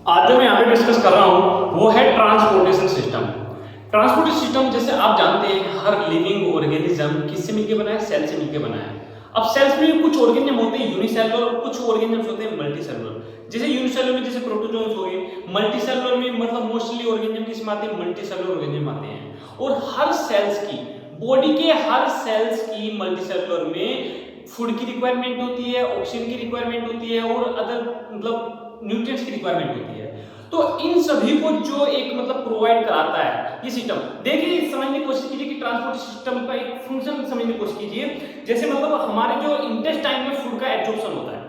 आज जो मैं यहाँ पे डिस्कस कर रहा हूँ वो है ट्रांसपोर्टेशन सिस्टम। ट्रांसपोर्टेशन सिस्टम जैसे आप जानते हैं हर लिविंग ऑर्गेनिज्म किससे मिलकर बना है, सेल से मिलकर बना है। अब सेल्स में कुछ ऑर्गेनिज्म होते हैं यूनिसेलुलर और कुछ ऑर्गेनिज्म होते हैं मल्टीसेलुलर। जैसे यूनिसेलुलर में जैसे प्रोटोजोन्स हो गए, मल्टीसेलुलर में मतलब मोस्टली ऑर्गेनिज्म किसमें आते हैं, मल्टीसेलुलर ऑर्गेनिज्म आते हैं। और हर सेल्स की, बॉडी के हर सेल्स की मल्टीसेलुलर में फूड की रिक्वायरमेंट होती है, ऑक्सीजन की रिक्वायरमेंट होती है और अदर मतलब न्यूट्रिएंट्स की रिक्वायरमेंट होती है। तो इन सभी को जो एक मतलब प्रोवाइड कराता है ये सिस्टम। देखिए समझने की कोशिश कीजिए कि ट्रांसपोर्ट सिस्टम का एक फंक्शन समझने की कोशिश कीजिए। जैसे मतलब हमारे जो इंटेस्टाइन में फूड का एब्जॉर्प्शन होता है,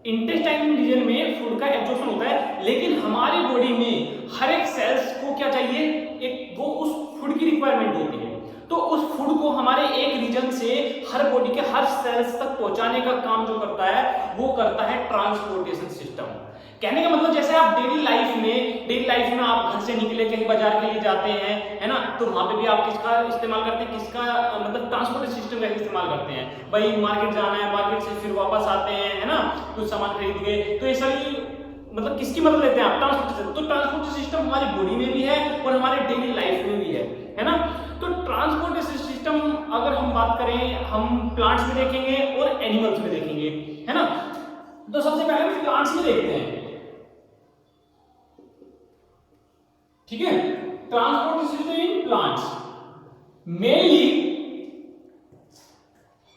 इंटेस्टाइन रीजन में फूड का एब्जॉर्प्शन होता है, लेकिन हमारी बॉडी में हर एक सेल्स को क्या चाहिए, एक वो उस फूड की रिक्वायरमेंट होती है। तो उस फूड को हमारे एक रीजन से हर बॉडी के हर सेल्स तक पहुंचाने का काम जो करता है वो करता है ट्रांसपोर्टेशन सिस्टम। कहने का मतलब जैसे आप डेली लाइफ में आप घर से निकले कहीं बाजार के लिए जाते हैं, है ना, तो वहां पे भी आप किसका इस्तेमाल करते हैं, किसका मतलब ट्रांसपोर्टेशन सिस्टम का इस्तेमाल करते हैं। भाई मार्केट जाना है, मार्केट से फिर वापस आते हैं, है ना, कुछ सामान खरीद के, तो ये सारी मतलब किसकी मदद लेते हैं आप, ट्रांसपोर्टेशन। तो ट्रांसपोर्टेशन सिस्टम हमारी बॉडी में भी है और हमारे डेली लाइफ में भी है ना। तो ट्रांसपोर्टेशन सिस्टम अगर हम बात करें, हम प्लांट्स में देखेंगे और एनिमल्स में देखेंगे, है ना। तो सबसे पहले हम प्लांट्स में देखते हैं, ठीक है। Transportation system in plants mainly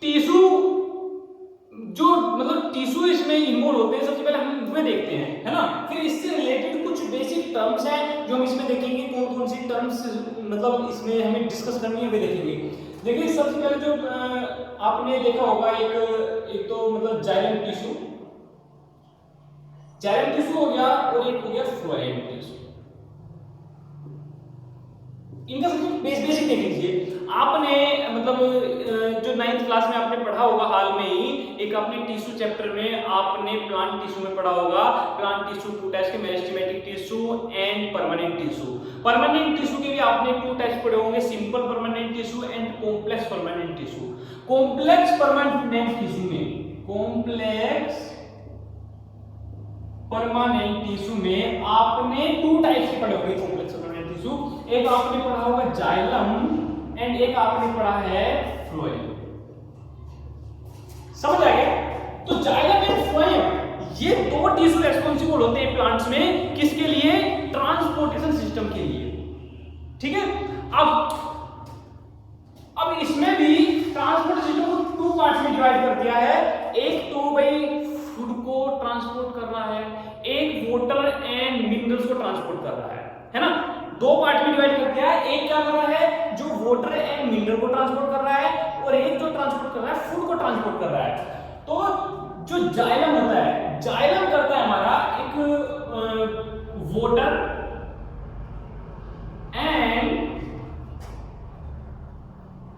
tissue, जो मतलब टिश्यू इसमें इन्वॉल्व होते हैं, सबसे पहले हम उन्हें देखते हैं, है ना। फिर इससे रिलेटेड कुछ बेसिक टर्म्स हैं जो हम इसमें देखेंगे, कौन कौन सी टर्म्स मतलब इसमें हमें डिस्कस करनी है वे देखेंगे। देखिए सबसे पहले जो आपने देखा होगा एक तो मतलब जाइलम टिश्यू हो गया और एक हो गया फ्लोएम टिश्यू। इनका सबसे बेसिक देख लीजिए। आपने मतलब जो 9th क्लास में आपने पढ़ा होगा हाल में ही, एक आपने टिश्यू चैप्टर में आपने प्लांट टिश्यू में पढ़ा होगा। प्लांट टिश्यू टू टाइप्स के, meristematic tissue and permanent tissue. Permanent tissue के भी आपने 2 टाइप्स पढ़े होंगे, simple permanent tissue and complex permanent tissue. Complex permanent tissue में आपने 2 टाइप्स के पढ़े होंगे कॉम्प्लेक्स परमानेंट टिश्यू। एक आपने पढ़ा होगा जाइलम एंड एक आपने पढ़ा है फ्लोएम। समझ आ गया। तो जाइलम एंड फ्लोएम ये 2 टिश्यू रेस्पॉन्सिबल होते हैं प्लांट्स में, किसके लिए, ट्रांसपोर्टेशन सिस्टम के लिए, ठीक है। अब इसमें भी ट्रांसपोर्ट सिस्टम को 2 पार्ट्स में डिवाइड कर दिया है। एक तो भाई फूड को ट्रांसपोर्ट कर रहा है, एक वाटर एंड मिनरल्स को ट्रांसपोर्ट कर रहा है ना। 2 पार्ट में डिवाइड कर दिया है। एक क्या कर रहा है, जो वाटर एंड मिनरल को ट्रांसपोर्ट कर रहा है, और एक जो ट्रांसपोर्ट कर रहा है फूड को ट्रांसपोर्ट कर रहा है। तो जो जाइलम होता है, जाइलम करता है हमारा एक वाटर एंड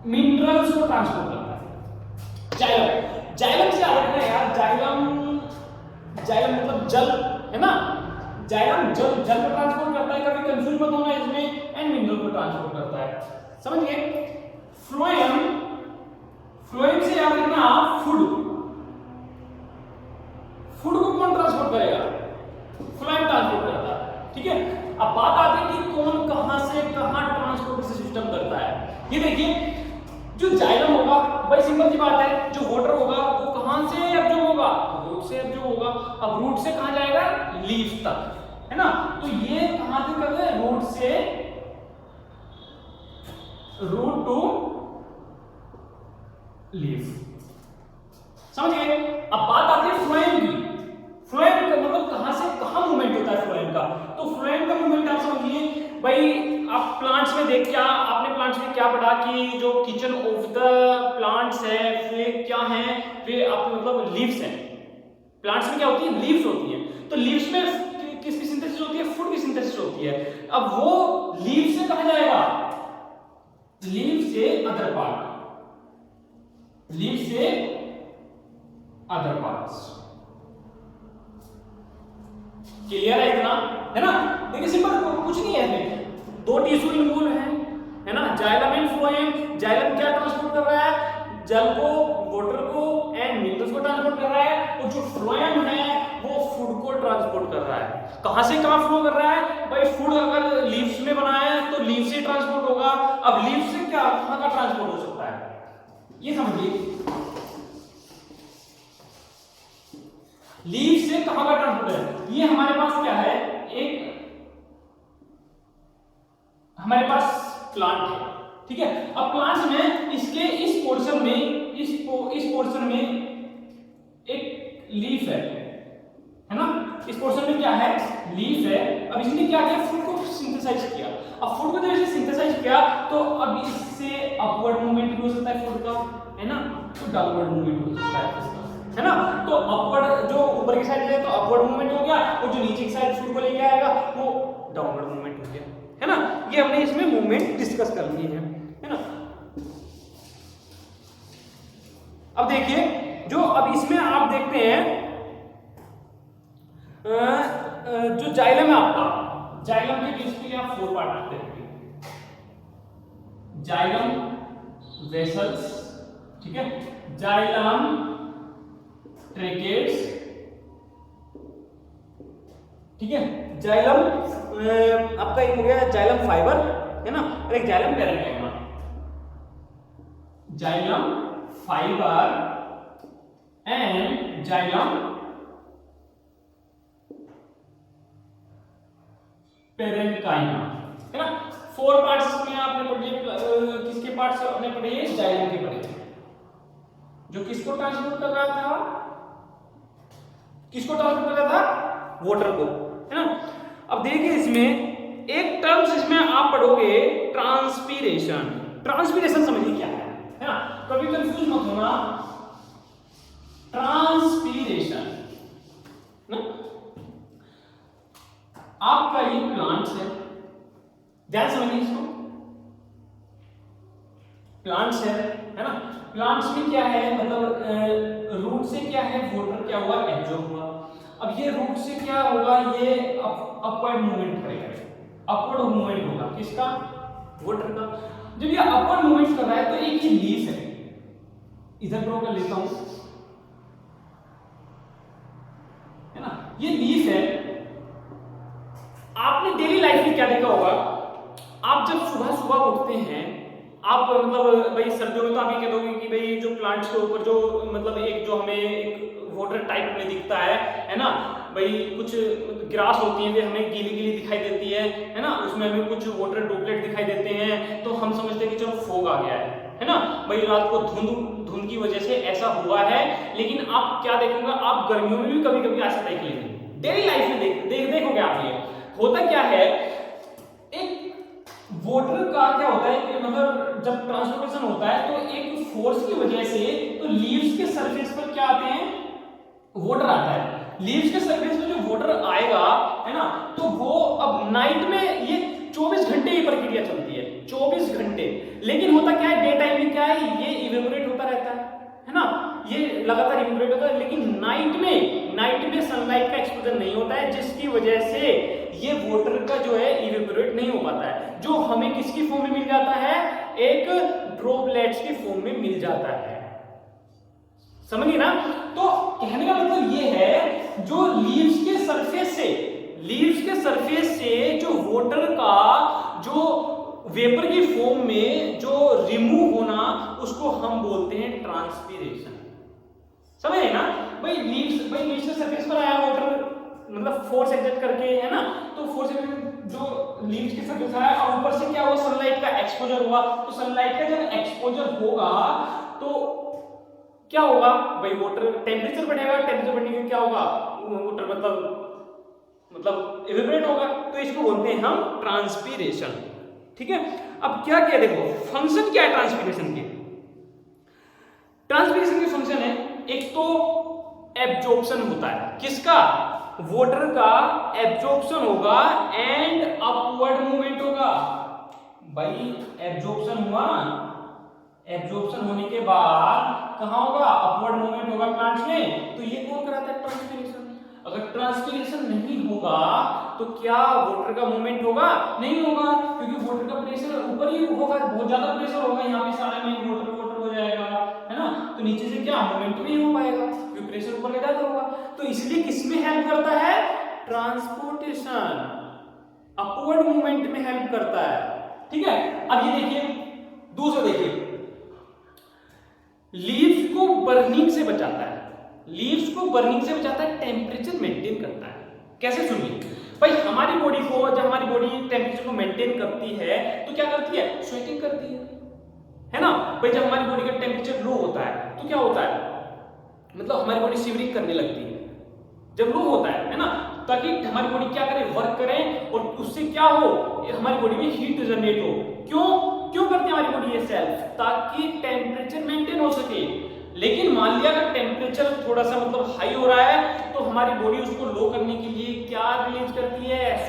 मिनरल्स को ट्रांसपोर्ट करता है। जाइलम से याद रखना यार, जाइलम मतलब जल, है ना। जाइलम जल को ट्रांसपोर्ट करता है, कभी कंफ्यूज मत होना इसमें, एंड मिनरल को ट्रांसपोर्ट करता है, समझ गए। फ्लोएम से याद रखना फूड को कौन ट्रांसपोर्ट करेगा, फ्लोएम ट्रांसपोर्ट करता है, ठीक है। अब बात आती है कि कौन कहां से कहां ट्रांसपोर्टेशन सिस्टम करता है। ये देखिए जो जाइलम होगा, भाई सिंपल सी बात है, जो वाटर होगा वो कहां से एब्जॉर्ब होगा, रूट से एब्जॉर्ब होगा। अब रूट से कहां जाएगा, लीफ तक, है ना। तो ये कहां से कर रहे हैं, रूट टू लीफ, समझ गए। अब बात आती है फ्लोएम की। फ्लोएम का मतलब कहां से कहां मूवमेंट होता है फ्लोएम का। तो फ्लोएम का मूवमेंट आप समझिए भाई, आप प्लांट्स में आपने प्लांट्स में क्या पढ़ा कि जो किचन ऑफ द प्लांट्स है वे क्या हैं, वे आप मतलब लीव्स हैं। प्लांट्स में क्या होती है, लीव्स होती हैं। तो लीव्स में किसकी सिंथेसिस होती है, फूड की सिंथेसिस होती है। अब वो लीव से कहां जाएगा, लीव से अदर पार्ट्स। क्लियर है इतना, है ना। देखिए सिंपल कुछ नहीं है इसमें, 2 टिश्यू इन्वॉल्व है ना, जाइलम एंड फ्लोएम। जाइलम क्या ट्रांसपोर्ट कर रहा है, जल को, वाटर को एंड मिनरल्स को ट्रांसपोर्ट कर रहा है, और जो फ्लोएम है वो फूड को ट्रांसपोर्ट कर रहा है। कहां से कहां फ्लो कर रहा है भाई? फूड अगर लीव्स में बना है तो लीव से ट्रांसपोर्ट होगा। अब लीव से क्या कहां का ट्रांसपोर्ट हो सकता है ये समझिए। लीव से कहां का ट्रांसपोर्ट है? ये हमारे पास क्या है, एक हमारे पास प्लांट है, ठीक है। अब प्लांट में इसके इस पोर्शन में इस पोर्शन में एक लीफ है ना। इस पोर्शन में क्या है, लीफ है। अब इसने क्या किया, फूड को सिंथेसाइज किया। अब फूड को जब इसे सिंथेसाइज किया तो अब इससे अपवर्ड मूवमेंट भी हो सकता है फूड का, है ना, तो डाउनवर्ड मूवमेंट हो सकता है इसका, है ना। तो अपवर्ड जो ऊपर की साइड है तो अपवर्ड मूवमेंट हो गया, और जो नीचे की साइड फूड को लेके आएगा वो डाउनवर्ड मूवमेंट हो गया, है ना। ये हमने इसमें मूवमेंट डिस्कस कर ली है ना। अब देखिए जो अब इसमें आप देखते हैं जो जाइलम है आपका, जाइलम के बेसिकली आप 4 पार्ट देखते हैं। जाइलम वेसल्स, ठीक है, जाइलम ट्रेकेट्स, ठीक है, जाइलम आपका एक हो गया जाइलम फाइबर, है ना, और एक xylem parenchyma. Xylem fibre and xylem parenchyma, है ना। 4 पार्ट्स में आपने पढ़े, किसके पार्ट्स आपने पढ़े, जाइलम के पढ़े, जो किसको ट्रांसपोर्ट कर रहा था, किसको ट्रांसपोर्ट कर रहा था, वाटर को, है ना। अब देखिए इसमें एक टर्म्स इसमें आप पढ़ोगे ट्रांसपीरेशन। ट्रांसपीरेशन समझिए क्या है ना, कभी कंफ्यूज मत होना। ट्रांसपीरेशन ना, आपका ये प्लांट्स ध्यान समझिए इसको, प्लांट्स है ना। प्लांट्स में क्या है, मतलब रूट से क्या है, वाटर क्या हुआ, एब्जॉर्ब हुआ। अब ये रूट से क्या होगा, ये अपवर्ड मूवमेंट करेगा, अपवर्ड मूवमेंट होगा किसका, वाटर का। जब ये अपवर्ड मूवमेंट कर रहा है तो एक ये लीफ है, इधर ड्रॉ कर लेता हूं, है ना, ये लीफ है। आपने डेली लाइफ में क्या देखा होगा, आप जब सुबह सुबह उठते हैं, आप मतलब भाई सर्दियों में तो आप ये कह दोगे कि भाई जो प्लांट्स के ऊपर जो मतलब एक जो हमें एक वाटर टाइप में दिखता है ना, भाई कुछ ग्रास होती है, वे हमें गीली गीली दिखाई देती है ना, उसमें हमें कुछ वाटर ड्रॉपलेट दिखाई देते हैं, तो हम समझते हैं कि चलो फोग आ गया है ना, भाई रात को धुंध की वजह से ऐसा हुआ है। लेकिन आप क्या देखेंगे, आप गर्मियों में भी कभी कभी ऐसा देख लेंगे, डेली लाइफ में देखोगे आप। ये होता क्या है, एक वाटर का क्या होता है कि मतलब जब ट्रांसपोर्टेशन होता है तो एक फोर्स की वजह से तो लीव्स के सरफेस पर क्या आते हैं, वाटर आता है। लीव्स के सरफेस पे जो वाटर आएगा, है ना, तो वो अब नाइट में ये 24 घंटे ये प्रक्रिया चलती है, 24 घंटे। लेकिन होता क्या है, डे टाइम में क्या है, ये इवेपोरेट होता रहता है ना, ये लगातार इवेपोरेट होता है। लेकिन नाइट में सनलाइट का एक्सपोजर नहीं होता है, जिसकी वजह से ये वाटर का जो है इवेपोरेट नहीं हो पाता है, जो हमें किसकी फॉर्म में मिल जाता है, एक ड्रॉपलेट्स की फॉर्म में मिल जाता है। समझिए ना। तो कहने का मतलब ये है, जो लीव्स के सरफेस से जो वाटर का जो वेपर की फॉर्म में जो रिमूव होना, उसको हम बोलते हैं ट्रांसपीरेशन। समझे ना भाई, लीव्स के सरफेस पर आया वाटर, मतलब फोर्स एक्सर्ट करके, है ना, तो फोर्स जो लीव्स के सरफेस आया और ऊपर से क्या हुआ, सनलाइट का एक्सपोजर हुआ। तो सनलाइट का जब एक्सपोजर होगा तो क्या होगा भाई, वाटर टेम्परेचर बढ़ेगा, टेम्परेचर बढ़ने के क्या होगा, वाटर मतलब इवेपोरेट होगा। तो इसको बोलते हैं हम ट्रांसपीरेशन, ठीक है। अब क्या क्या देखो, फंक्शन क्या है ट्रांसपीरेशन के। ट्रांसपीरेशन की फंक्शन है, एक तो एब्जॉर्प्शन होता है, किसका, वाटर का एब्जॉर्प्शन होगा एंड अपवर्ड मूवमेंट होगा। भाई एब्जॉर्प्शन हुआ, एब्जॉर्प्शन होने के बाद कहां होगा, अपवर्ड मूवमेंट होगा प्लांट्स में। तो ये कौन कराता है, ट्रांसपीरेशन। अगर ट्रांसपीरेशन नहीं होगा तो क्या वाटर का मूवमेंट होगा, नहीं होगा, क्योंकि वाटर का प्रेशर ऊपर ही होगा, बहुत ज्यादा प्रेशर होगा, यहाँ पे सारे में वाटर हो जाएगा, है ना, तो नीचे से क्या मूवमेंट नहीं हो पाएगा, क्योंकि प्रेशर ऊपर ले जाता होगा, तो इसलिए किसमें हेल्प करता है? ट्रांसपोर्टेशन, अपवर्ड मूवमेंट में हेल्प करता है। ठीक है, अब ये देखिए दूसरा, देखिए लीव्स को बर्निंग से बचाता है, लीव्स को बर्निंग से बचाता है, टेम्परेचर मेंटेन करता है। कैसे? सुनिए भाई, हमारी बॉडी को, जब हमारी बॉडी टेम्परेचर को मेंटेन करती है तो क्या करती है? स्वेटिंग करती है ना भाई। जब हमारी बॉडी का टेम्परेचर लो होता है तो क्या होता है? मतलब हमारी बॉडी शिवरिंग करने लगती है जब लो होता है ना, ताकि हमारी बॉडी क्या करे? वर्क करे, और उससे क्या हो? हमारी बॉडी में हीट जनरेट हो। क्यों करती है हमारी बॉडी ये सेल्फ? ताकि टेम्परेचर मेंटेन हो सके। लेकिन मान लिया अगर टेम्परेचर थोड़ा सा मतलब हाई हो रहा है तो हमारी बॉडी उसको लो करने के लिए क्या रिलीज करती है?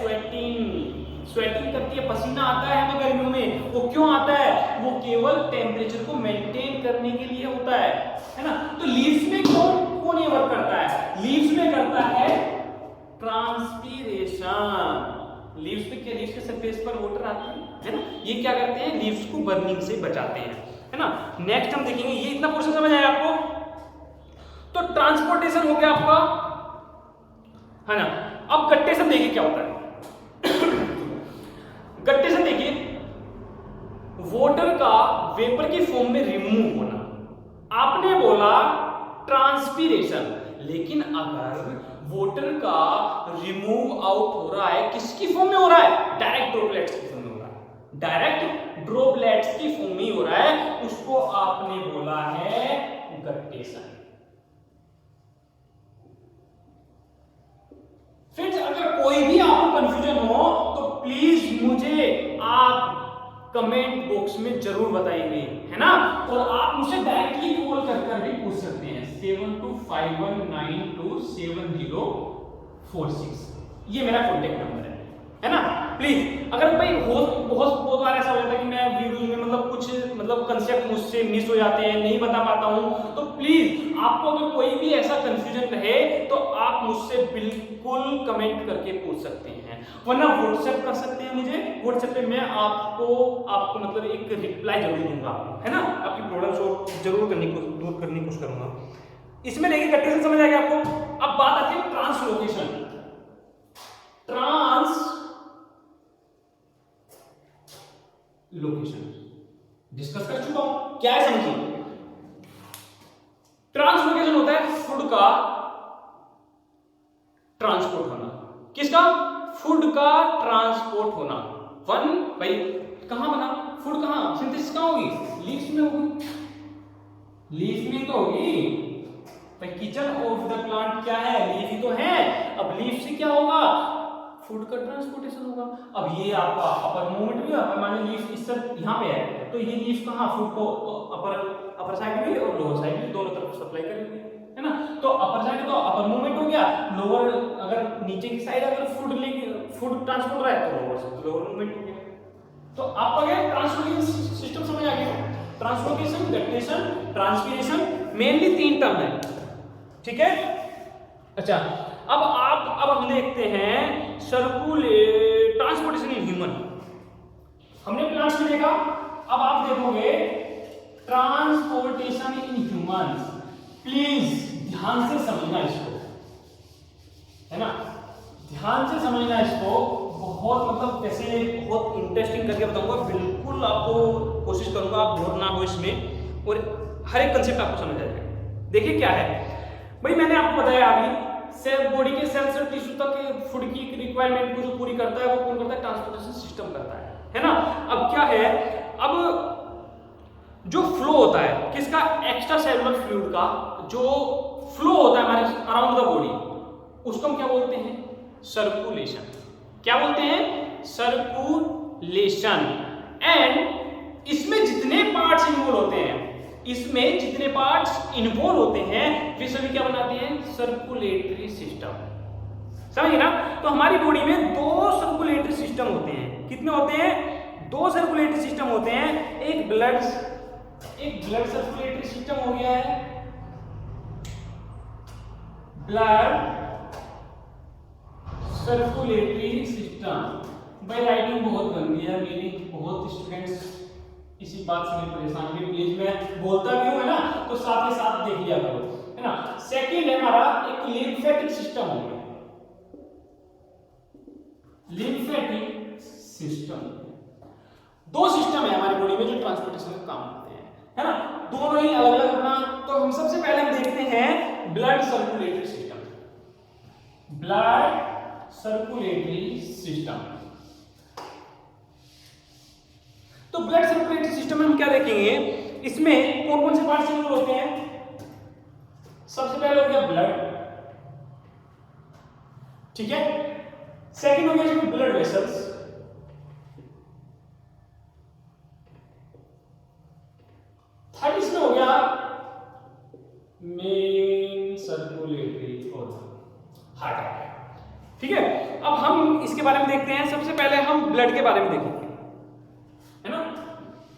स्वेटिंग करती है, पसीना आता है हमें गर्मियों में। वो क्यों आता है? वो केवल टेम्परेचर को मेंटेन करने के लिए होता है ना। तो लीव्स में कौन ये वर्क करता है? लीव्स में करता है ट्रांसपीरेशन। लीव्स पे क्या? लीव्स के सरफेस पर वाटर आते है ना, ये क्या करते हैं? लीव्स को बर्निंग से बचाते हैं, है ना। नेक्स्ट हम देखेंगे, ये इतना पोर्शन समझ आया आपको? तो ट्रांसपोर्टेशन हो गया आपका, है ना। अब गट्टेशन देखिए क्या होता है। गट्टेशन देखिए, वाटर का वेपर की फॉर्म में रिमूव होना। आपने बोला ट्रांसपीरेशन, लेकिन अगर वाटर का रिमूव आउट हो रहा है, किसकी फॉर्म में हो रहा है? डायरेक्ट ड्रॉपलेट्स की फॉर्म में हो रहा है, डायरेक्ट ड्रॉपलेट्स की फॉर्म में हो रहा है, उसको आपने बोला है गट्टेशन। फ्रेंड्स, अगर कोई भी आपको कंफ्यूजन हो तो प्लीज मुझे आप कमेंट बॉक्स में जरूर बताइए, है ना। और आप मुझे डायरेक्टली कॉल कर भी पूछ सकते हैं 7251927046, ये मेरा कॉन्टेक्ट नंबर है ना। प्लीज, अगर भाई बहुत बार ऐसा हो जाता है कि मैं वीडियो में मतलब कुछ मतलब कंसेप्ट मुझसे मिस हो जाते हैं, नहीं बता पाता हूं, तो प्लीज आपको अगर कोई भी ऐसा कंफ्यूजन रहे तो आप मुझसे बिल्कुल कमेंट करके पूछ सकते हैं, वरना व्हाट्सएप कर सकते हैं मुझे। व्हाट्सएप पे मैं आपको मतलब एक रिप्लाई जरूर दूंगा, है ना। आपकी प्रॉब्लम सॉल्व जरूर दूर करने की कोशिश करूंगा। इसमें देखिए गट्टेशन समझ आ गया आपको। अब बात आती है ट्रांसलोकेशन। लोकेशन डिस्कस कर चुका हूं, क्या है समझिए। ट्रांसलोकेशन होता है फूड का ट्रांसपोर्ट होना। किसका? फूड का ट्रांसपोर्ट होना। भाई कहां बना फूड? कहां सिंथेसिस कहां होगी? लीव्स में होगी, लीफ में तो होगी भाई। किचन ऑफ द प्लांट क्या है? लीफ ही तो है। अब लीफ से क्या होगा? फूड का ट्रांसपोर्टेशन होगा। अब ये आपका अपर मूवमेंट भी है, मान लीजिए लीफ इस तरफ यहाँ पे है, तो ये लीफ कहाँ? फूड को अपर साइड में और लोअर साइड में दोनों तरफ सप्लाई करेंगे, है ना। तो अपर साइड तो अपर मूवमेंट हो गया, लोअर अगर नीचे की साइड अगर फूड ट्रांसपोर्ट हो रहा है तो लोअर मूवमेंट हो गया। तो आपका क्या ट्रांसपोर्टेशन सिस्टम समझ आ गया। ट्रांसलोकेशन, गट्टेशन, ट्रांसपीरेशन, मेनली 3 टर्म है, ठीक है। अच्छा, अब हम देखते हैं ट्रांसपोर्टेशन इन ह्यूमन। हमने प्लांट्स में देखा, अब आप देखोगे ट्रांसपोर्टेशन इन ह्यूमंस। प्लीज ध्यान से समझना इसको, है ना, ध्यान से समझना इसको। बहुत मतलब वैसे बहुत इंटरेस्टिंग करके बताऊंगा, बिल्कुल आपको कोशिश करूंगा आप बोर ना हो इसमें, और हर एक कंसेप्ट आपको समझ आ जाएगा। देखिए क्या है भाई, मैंने आपको बताया अभी सेल बॉडी के सेल्स और टिश्यू तक फूड की रिक्वायरमेंट को जो पूरी करता है वो कौन करता है? ट्रांसपोर्टेशन सिस्टम करता है ना। अब क्या है, अब जो फ्लो होता है किसका? एक्स्ट्रा सेलुलर फ्लूइड का जो फ्लो होता है हमारे अराउंड द बॉडी, उसको हम क्या बोलते हैं? सर्कुलेशन। क्या बोलते हैं? सर्कुलेशन। एंड इसमें जितने पार्ट्स इन्वॉल्व होते हैं, इसमें जितने पार्ट्स इन्वॉल्व होते हैं वे सभी क्या बनाते हैं? Circulatory system. समझिए ना। तो हमारी बॉडी में 2 सर्कुलेटरी सिस्टम होते हैं। कितने होते हैं? 2 सर्कुलेटरी सिस्टम होते हैं। एक ब्लड सर्कुलेटरी सिस्टम हो गया है, ब्लड सर्कुलेटरी सिस्टम। भाई राइटिंग बहुत गंदी है मेरी, बहुत स्टूडेंट्स इसी बात से परेशान भी। प्लीज मैं बोलता भी हूँ, है ना, तो साथ ही साथ देख लिया करो, है ना। सेकंड है हमारा एक लिम्फेटिक सिस्टम हो गया, लिम्फेटिक सिस्टम। दो सिस्टम है हमारी बॉडी में जो ट्रांसपोर्टेशन का काम करते हैं, है ना, दोनों ही अलग अलग अपना। तो हम सबसे पहले हम देखते हैं blood circulatory system, blood circulatory system. तो ब्लड सर्कुलेटरी सिस्टम में हम क्या देखेंगे, इसमें कौन कौन से पार्ट इन्वॉल्व होते हैं। सबसे पहले हो गया ब्लड, ठीक है। सेकंड हो गया इसमें ब्लड वेसल्स, थर्ड इसमें हो गया मेन सर्कुलेटरी ऑर्गन, हार्ट, ठीक है। अब हम इसके बारे में देखते हैं। सबसे पहले हम ब्लड के बारे में देखेंगे, है ना।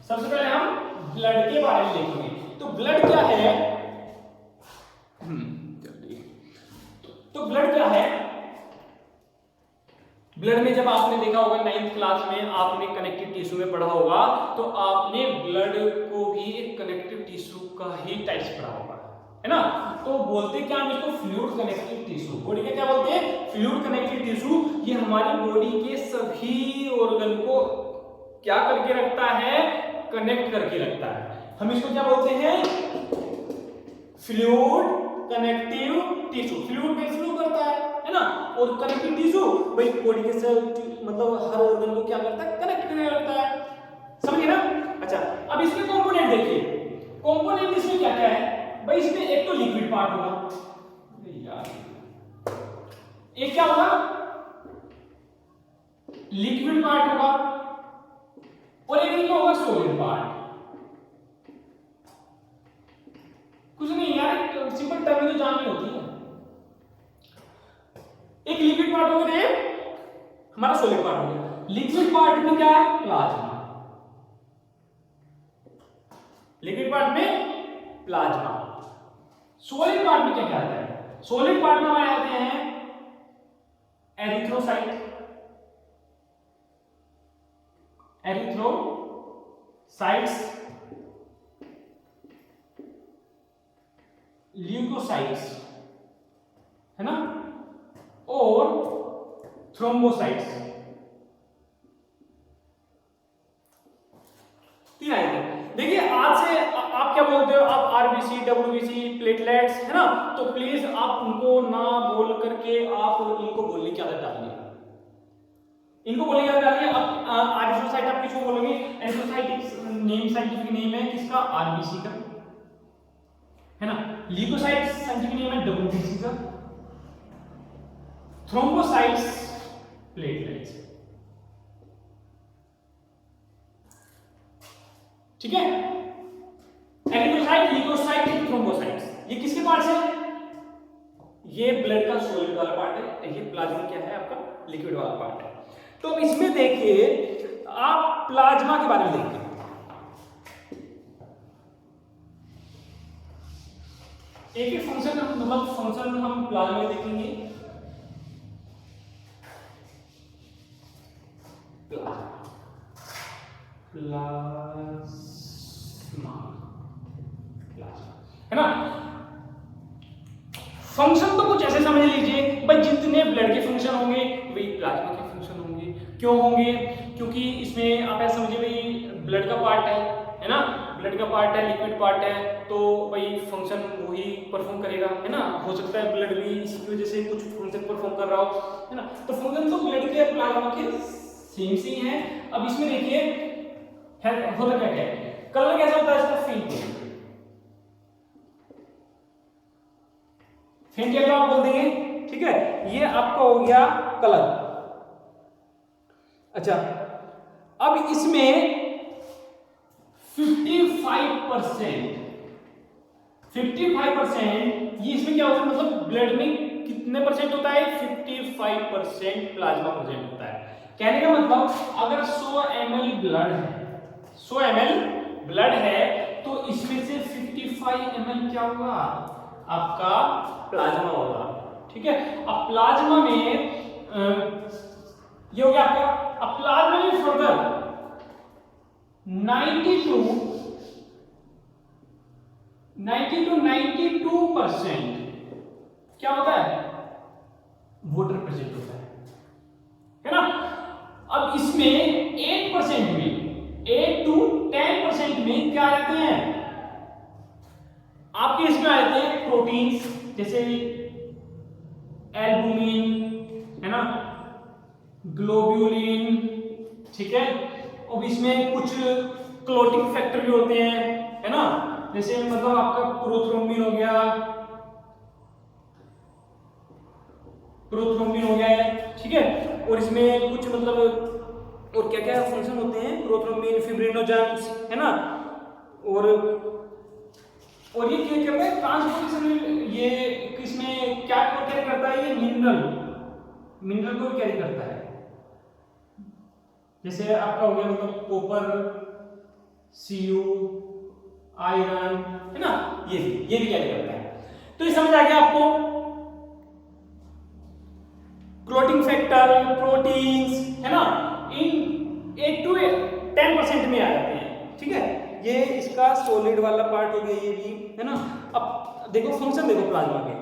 सबसे पहले हम ब्लड के बारे में देखेंगे। तो ब्लड क्या है, तो ब्लड क्या है। ब्लड में जब आपने देखा होगा 9th क्लास में आपने कनेक्टिव टिश्यू में पढ़ा होगा, तो आपने ब्लड को भी एक कनेक्टिव टिश्यू का ही टाइप्स पढ़ा होगा, है ना। तो बोलते क्या हम इसको फ्लूइड कनेक्टिव टिश्यू, बॉडी का क्या बोलते हैं, फ्लूइड कनेक्टिव टिश्यू। ये हमारी बॉडी के सभी ऑर्गन को क्या करके रखता है, कनेक्ट करके रखता है। हम इसको क्या बोलते हैं, फ्लूइड कनेक्टिव टिश्यू। फ्लूइड में फ्लो करता है ना, और कनेक्टिव टिश्यू भाई बॉडी के साथ मतलब हर ऑर्गन को क्या करता है, कनेक्ट करके रखता है, समझिए ना। अच्छा, अब इसके कंपोनेंट देखिए, कंपोनेंट इसमें क्या क्या है भाई। इसमें एक तो लिक्विड पार्ट होगा यार, एक क्या होगा, लिक्विड पार्ट होगा, और एक होगा सॉलिड पार्ट। कुछ नहीं यार, सिंपल टर्म तो जाननी होती है। एक लिक्विड पार्ट हो गया, हमारा सॉलिड पार्ट हो गया। लिक्विड पार्ट में क्या है, प्लाज्मा। लिक्विड पार्ट में प्लाज्मा। सॉलिड पार्ट में क्या क्या आता है, सॉलिड पार्ट में हमारे आते हैं एरिथ्रोसाइट, एरिथ्रोसाइट्स, ल्यूकोसाइट्स, है ना, और थ्रोम्बोसाइट्स। तीन आए थे। देखिए आज से आप क्या बोलते हो, आप आरबीसी, डब्ल्यूबीसी, प्लेटलेट्स, है ना। तो प्लीज आप उनको ना बोल करके आप इनको बोलने की आदत डालिए, इनको बोलने की आदत डालिए। अब आरबीसी आप किसको बोलोगे, एरिथ्रोसाइट नेम, साइंटिफिक नेम है किसका, आरबीसी का, है ना। ल्यूकोसाइट साइंटिफिक नेम है डब्ल्यूबीसी का, थ्रोम्बोसाइट्स प्लेटलेट्स, ठीक है। एरिथ्रोसाइट, ल्यूकोसाइट, थ्रोम्बोसाइट्स, ये किसके पार्ट्स हैं, ये ब्लड का सॉलिड वाला पार्ट है, ये प्लाज्मा क्या है आपका, लिक्विड वाला पार्ट है। तो अब इसमें देखिए, आप प्लाज्मा के बारे में देखिए। एक एक फंक्शन मतलब फंक्शन हम प्लाज्मा में देखेंगे। है ना। फंक्शन तो कुछ ऐसे समझ लीजिए भाई, जितने ब्लड के फंक्शन होंगे वही प्लाज्मा के फंक्शन होंगे। क्यों होंगे, क्योंकि इसमें आप ऐसा समझिए भाई ब्लड का पार्ट है ना, ब्लड का पार्ट है, लिक्विड पार्ट है, तो भाई फंक्शन वही परफॉर्म करेगा, है ना। हो सकता है ब्लड भी इसकी वजह से कुछ फंक्शन परफॉर्म कर रहा हो, है ना। तो फंक्शन तो ब्लड के प्लाज्मा के सेम से ही है। अब इसमें देखिए होता क्या है, कलर कैसा होता है इसका, फेंट, फेंट क्या आप बोल देंगे, ठीक है। ये आपका हो गया कलर। अच्छा, अब इसमें 55% ये इसमें क्या होता है, मतलब ब्लड में कितने परसेंट होता है, 55% प्लाज्मा प्रेजेंट होता है। कहने का मतलब अगर 100 ml ब्लड है, 100 ml ब्लड है, तो इसमें से 55 ml क्या होगा, आपका प्लाज्मा होगा, ठीक है। अब प्लाज्मा में ये हो गया आपका। अब प्लाज्मा में फर्दर 92 90 to 92% क्या होता है, वोटर प्रेजेंट होता है ना। अब इसमें 8% में 8 to 10% में क्या आ जाते हैं आपके, इसमें आ जाते हैं प्रोटीन्स, जैसे एल्बुमिन है ना, ग्लोब्यूलिन, ठीक है। और इसमें कुछ क्लोटिंग फैक्टर भी होते हैं, है ना, जैसे मतलब आपका प्रोथ्रोम्बिन हो गया, प्रोथ्रोम्बिन हो गया है, ठीक है। और इसमें कुछ मतलब और क्या क्या फंक्शन होते हैं, प्रोथ्रोम्बिन, फिब्रिनोजेंस, है ना। और ये क्या करता है, ट्रांसपोर्टेशन, ये इसमें क्या कैरी करता है, ये मिनरल को कैरी करता है। जैसे आपका हो गया मतलब कॉपर, Cu, आयरन, है ना, ये भी कैरी करता है। तो ये समझ आ गया आपको, क्लोटिंग फैक्टर, प्रोटीन्स, है ना, इन 8 to 10% में आ जाते हैं, ठीक है। ये इसका सॉलिड वाला पार्ट हो गया, ये भी, है ना। अब देखो फंक्शन, देखो प्लाज्मा के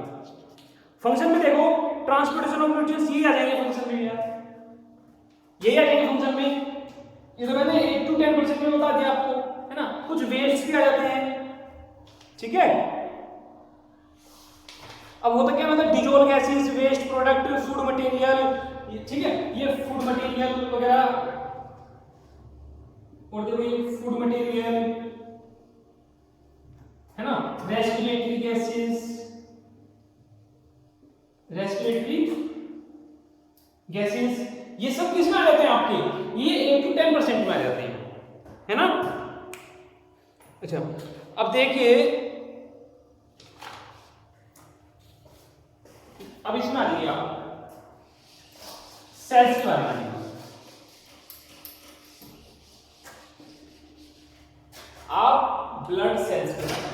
फंक्शन में, देखो ट्रांसपोर्टेशन ऑफ न्यूट्रिएंट्स, ये आ जाएंगे फंक्शन में, यार यही आ जाएंगे फंक्शन में। ये तो मैंने 8 to 10% में बता दिया आपको, है ना। कुछ वेस्ट भी आ जाते हैं, ठीक है। अब होता क्या, मतलब dissolve gases, waste product, food material, ठीक है, ये फूड मटेरियल वगैरह, और देखो ये फूड मटेरियल, है ना, रेस्पिरेटरी गैसेस, ये सब किसमें आ जाते हैं आपके, ये 8 to 10% में आ जाते हैं, है ना। अच्छा, अब देखिए, अब इसमें आ जाइए आप सेल्स के बारे में। आप ब्लड सेल्स के बारे में,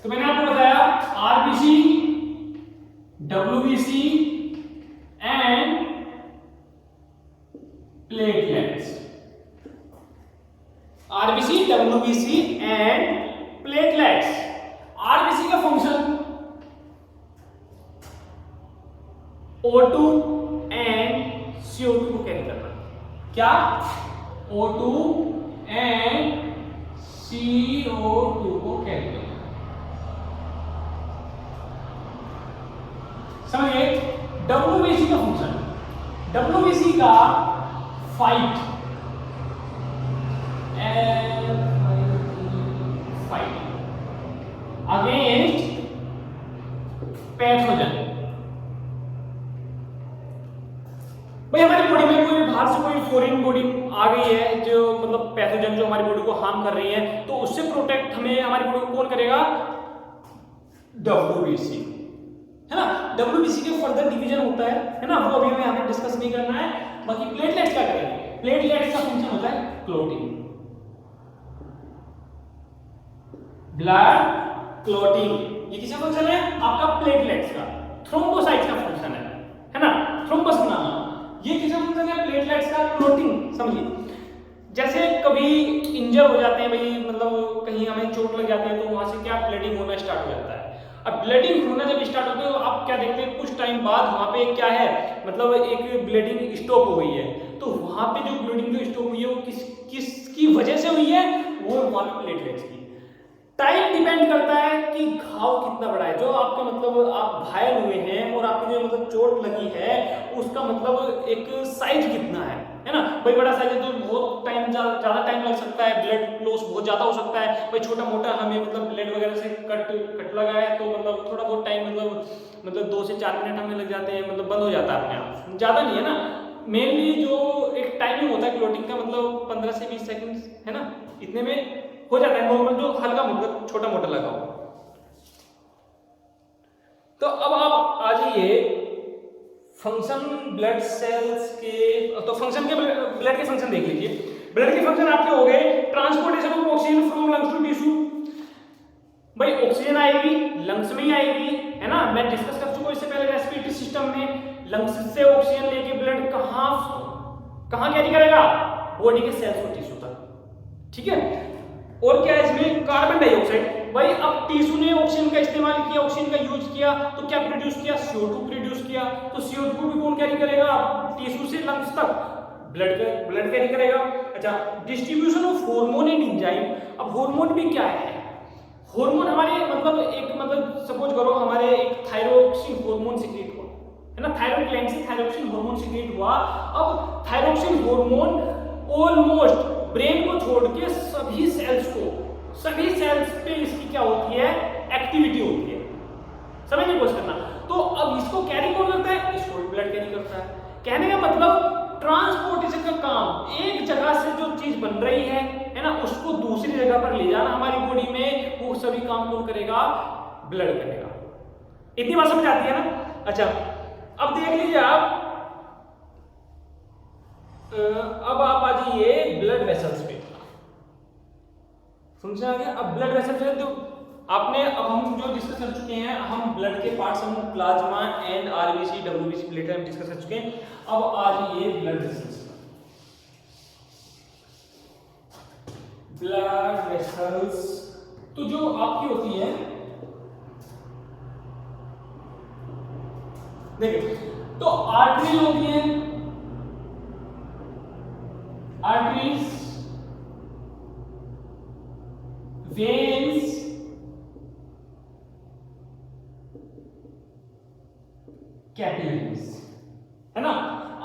तो मैंने आपको बताया RBC, WBC and platelets, RBC, WBC and platelets. RBC का फंक्शन O2 एंड CO2 को कैरी करना, क्या, O2 एंड CO2 को कैरी करना, समझिए। डब्ल्यूबीसी का फंक्शन, डब्ल्यूबीसी का फाइट अगेंस्ट पैथोजन। भाई हमारी बॉडी में कोई बाहर से कोई फॉरेन बॉडी आ गई है, जो मतलब पैथोजन जो हमारी बॉडी को हार्म कर रही है, तो उससे प्रोटेक्ट हमें हमारी बॉडी को कौन करेगा, डब्ल्यूबीसी, है ना। डब्ल्यूबीसी के फर्दर डिवीजन होता है ना, वो अभी हमें यहाँ पे डिस्कस नहीं करना है। बाकी प्लेटलेट्स क्या करेंगे, प्लेटलेट्स का फंक्शन होता है क्लोटिंग, ब्लड क्लोटिंग, ये किसका फंक्शन है, आपका प्लेटलेट्स का। थ्रोम्बोसाइट्स का फंक्शन है ना, थ्रोम्बस बनाना, ये किसका फंक्शन है, प्लेटलेट्स का, क्लोटिंग, समझिए। जैसे कभी इंजर हो जाते हैं भाई, मतलब कहीं हमें चोट लग जाती है, तो वहां से क्या ब्लीडिंग होना स्टार्ट हो जाता है। अब ब्लीडिंग होना जब स्टार्ट होती है, तो आप क्या देखते हैं, कुछ टाइम बाद वहां पे क्या है, मतलब एक ब्लीडिंग स्टॉप हो गई है। तो वहां पे जो ब्लीडिंग जो स्टॉप हुई है, वो किसकी वजह से हुई है, वो वहां पे प्लेटलेट्स की। टाइम डिपेंड करता है कि घाव कितना बड़ा है, जो आपका मतलब आप घायल हुए हैं और आपकी जो मतलब चोट लगी है, उसका मतलब एक साइज कितना है ना। भाई बड़ा साइज है तो बहुत टाइम, ज्यादा टाइम लग सकता है, ब्लड लॉस बहुत ज्यादा हो सकता है। भाई छोटा मोटा हमें मतलब ब्लड वगैरह से कट लगा है, तो मतलब थोड़ा बहुत टाइम मतलब 2 से 4 मिनट हमें लग जाते हैं, मतलब बंद हो जाता है अपने आप, ज्यादा नहीं है ना। मेनली जो एक टाइमिंग होता है क्लोटिंग का, मतलब 15 से 20 सेकंड, है ना, इतने में हो जाता है नॉर्मल, जो हल्का मतलब छोटा मोटा लगा हो। तो अब आप आ जाइए फंक्शन ब्लड सेल्स के, तो फंक्शन के ब्लड के फंक्शन देख लीजिए। ब्लड के फंक्शन आपके हो गए, transportation of oxygen from lungs to tissue. भाई ऑक्सीजन आएगी लंग्स में ही आएगी, है ना, मैं डिस्कस कर चुका हूं इससे पहले रेस्पिरेटरी सिस्टम में। लंग्स से ऑक्सीजन लेके ब्लड कहां कैरी करेगा? बॉडी के सेल्स और टिश्यू तक। ठीक है, और क्या है इसमें? Carbon dioxide. भाई अब टिश्यू ने ऑक्सीजन का इस्तेमाल किया, ऑक्सीजन का यूज किया, तो क्या प्रोड्यूस किया? CO2 प्रोड्यूस किया। तो CO2 को भी कौन कैरी करेगा? टिश्यू से लंग्स तक ब्लड कैरी करेगा। अच्छा, distribution of hormone and enzyme. अब हार्मोन भी क्या है? हार्मोन हमारे मतलब सपोज करो हमारे एक थायरोक्सिन हार्मोन सीक्रेट हुआ, है ना, थायराइड ग्लैंड से थायरोक्सिन हार्मोन सीक्रेट हुआ। अब थायरोक्सिन हार्मोन ऑलमोस्ट ब्रेन को छोड़ के सभी सेल्स पे इसकी क्या होती है? एक्टिविटी होती है। समझने की कोशिश करना। तो अब इसको कैरी कौन करता है? इसको भी ब्लड कैरी करता है। कहने का मतलब ट्रांसपोर्टेशन का काम, एक जगह से जो चीज बन रही है ना, उसको दूसरी जगह पर ले जाना हमारी बॉडी में, वो सभी काम कौन करेगा? ब्लड करेगा। इतनी बात समझ आती है ना? अच्छा, अब देख लीजिए आप, अब आप आ जाइए ब्लड वेसल्स पे। समझ आ गया? अब ब्लड वेसल्स पे तो आपने, अब हम जो डिस्कस कर चुके हैं, हम ब्लड के पार्ट्स, हम plasma and RBC WBC platelet discuss कर चुके हैं। अब आ जाइए ब्लड वेसल्स। ब्लड वेसल्स तो जो आपकी होती है, देखिए, तो आर्टरी होती है, आर्टरीज, वेन्स, कैपिलरीज, है ना।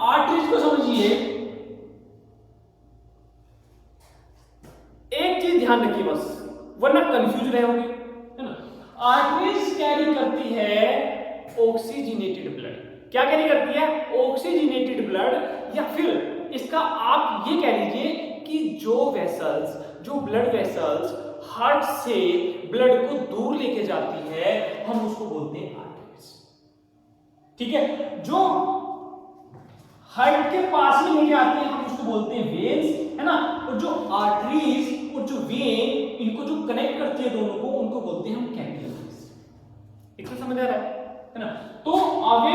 आर्टरीज को समझिए, एक चीज ध्यान रखिए बस, वरना कंफ्यूज रहोगे, है ना। आर्टरीज कैरी करती है ऑक्सीजनेटेड ब्लड। क्या कैरी करती है? Oxygenated blood. या फिर इसका आप ये कह लीजिए कि जो ब्लड वेसल्स हार्ट से ब्लड को दूर लेके जाती है, हम उसको बोलते हैं आर्टरीज। ठीक है, जो हार्ट के पास में लेके आती है, हम उसको बोलते हैं वेन्स, है ना। और जो आर्टरीज और जो वेन, इनको जो कनेक्ट करती है दोनों को, उनको बोलते हैं हम कैपिलरीज। इसको समझ आ रहा है ना। तो अवे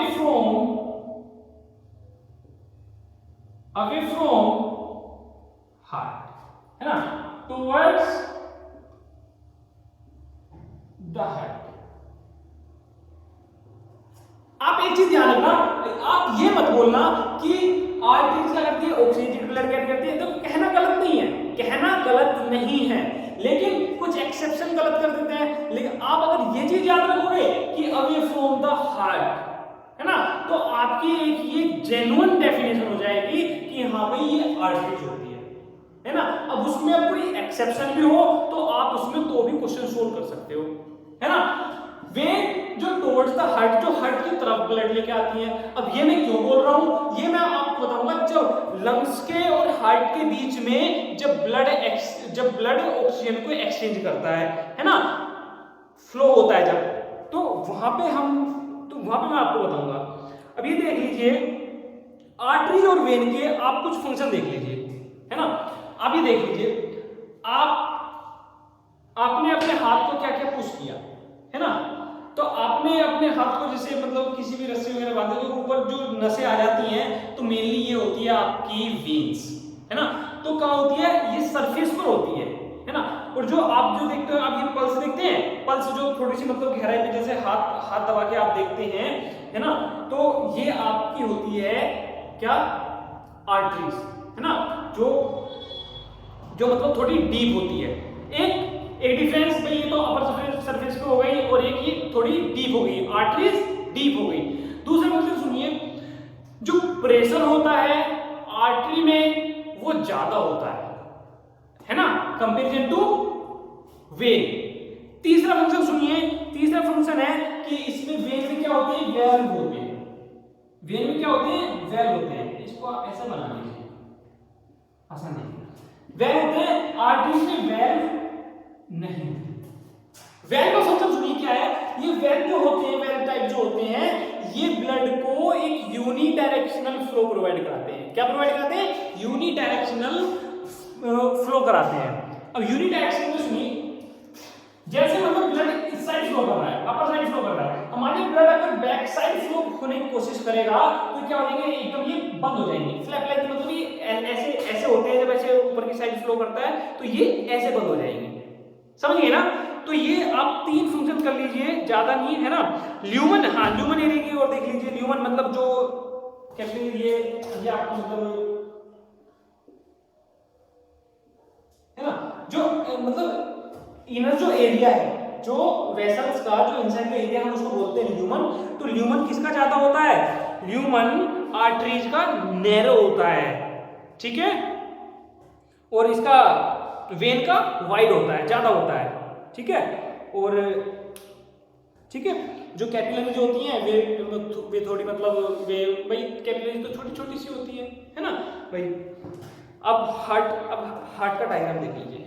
फ्रॉम हार्ट, है ना, टुवर्ड्स द हार्ट। आप एक चीज ध्यान रखना, आप ये मत बोलना कि आर्टरीज क्या करती है? ऑक्सीजनेटेड ब्लड कैरी करती है। तो कहना गलत नहीं है, कहना गलत नहीं है, लेकिन कुछ एक्सेप्शन गलत कर देते हैं। लेकिन आप अगर ये चीज याद रखोगे कि अवे फ्रॉम द हार्ट, है ना, तो आपकी एक ये जेन्युइन डेफिनेशन हो जाएगी कि हाँ भाई ये आर्टरीज होती है ना। अब उसमें अब कोई एक्सेप्शन भी हो तो आप उसमें तो भी क्वेश्चन सोल्व कर सकते हो, है ना। वेन जो टुवर्ड्स द हार्ट, जो हार्ट की तरफ ब्लड लेके आती है। अब ये मैं क्यों बोल रहा हूं, ये मैं आपको बताऊंगा। जब लंग्स के और हार्ट के बीच में जब ब्लड ऑक्सीजन को एक्सचेंज करता है ना, फ्लो होता है जब, तो वहां पे मैं आपको बताऊंगा। अब ये देख लीजिए, आर्टरीज और वेन के आप कुछ फंक्शन देख लीजिए, है ना। आप ये देख लीजिए, आपने अपने हाथ को क्या क्या पुश किया, है ना। तो आपने अपने हाथ को जैसे मतलब किसी भी रस्सी वगैरह बांधे तो ऊपर जो नसें आ जाती हैं, तो मेनली ये होती है आपकी वेन्स, है ना। तो क्या होती है? ये सरफेस पर होती है ना। और जो आप जो देखते हो, आप ये पल्स देखते हैं, पल्स जो थोड़ी सी मतलब गहराई में जैसे हाथ दबा के आप देखते हैं, है ना, तो ये आपकी होती है क्या? आर्टरीज, है ना, जो मतलब थोड़ी डीप होती है। एक डिफरेंस भाई, ये तो अपर सरफेस पे हो गई और एक ये थोड़ी डीप हो गई, आर्टरीज डीप हो गई। दूसरे मतलब सुनिए, जो प्रेशर होता है आर्टरी में वो ज्यादा होता है ना, कंपैरिजन टू वेन। तीसरा फंक्शन सुनिए, तीसरा फंक्शन है कि इसमें वेन में क्या होते हैं? वेल्व होते हैं। वेन में क्या होते हैं? वेल्व होते हैं। इसको आप ऐसा बना लीजिए, आसान नहीं। वेल्व होते हैं, आर्टरी में वेल्व नहीं। वेल्व का फंक्शन सुनिए क्या है। ये वेल्व जो होते हैं, वेल्व टाइप जो होते हैं, ये ब्लड को एक यूनिडायरेक्शनल फ्लो प्रोवाइड कराते हैं। क्या प्रोवाइड कराते हैं? यूनिडायरेक्शनल फ्लो कराते हैं। अब यूनिडायरेक्शनल में सुनिए, जैसे मतलब ब्लड इस साइड फ्लो कर रहा है, अपर साइड फ्लो कर रहा है, हमारे ब्लड अगर बैक साइड फ्लो होने की कोशिश करेगा तो क्या हो जाएंगे, एकदम ये बंद हो जाएंगे। फ्लैप लाइक मतलब ये ऐसे ऐसे होते हैं, जब ऐसे ऊपर की साइड फ्लो करता है तो ये ऐसे बंद हो जाएंगे, समझ गए ना। तो ये आप 3 फंक्शन कर लीजिए, ज्यादा नहीं है ना। ल्यूमन, हाँ ल्यूमन एरिया की और देख लीजिए। ल्यूमन मतलब जो कैपिलरी, ये आपको मतलब है ना, जो मतलब इनर जो एरिया है, जो वेसल्स का जो इनसाइड का एरिया हम उसको बोलते हैं ल्यूमन। तो ल्यूमन किसका ज्यादा होता है, ल्यूमन आर्टरीज का नैरो होता है, ठीक है, और इसका वेन का वाइड होता है, ज्यादा होता है, ठीक है। और ठीक है, जो कैपिलरी जो होती हैं वे थोड़ी मतलब वे भाई कैपिलरी तो छोटी छोटी सी होती है ना भाई। अब हार्ट का डायग्राम देख लीजिए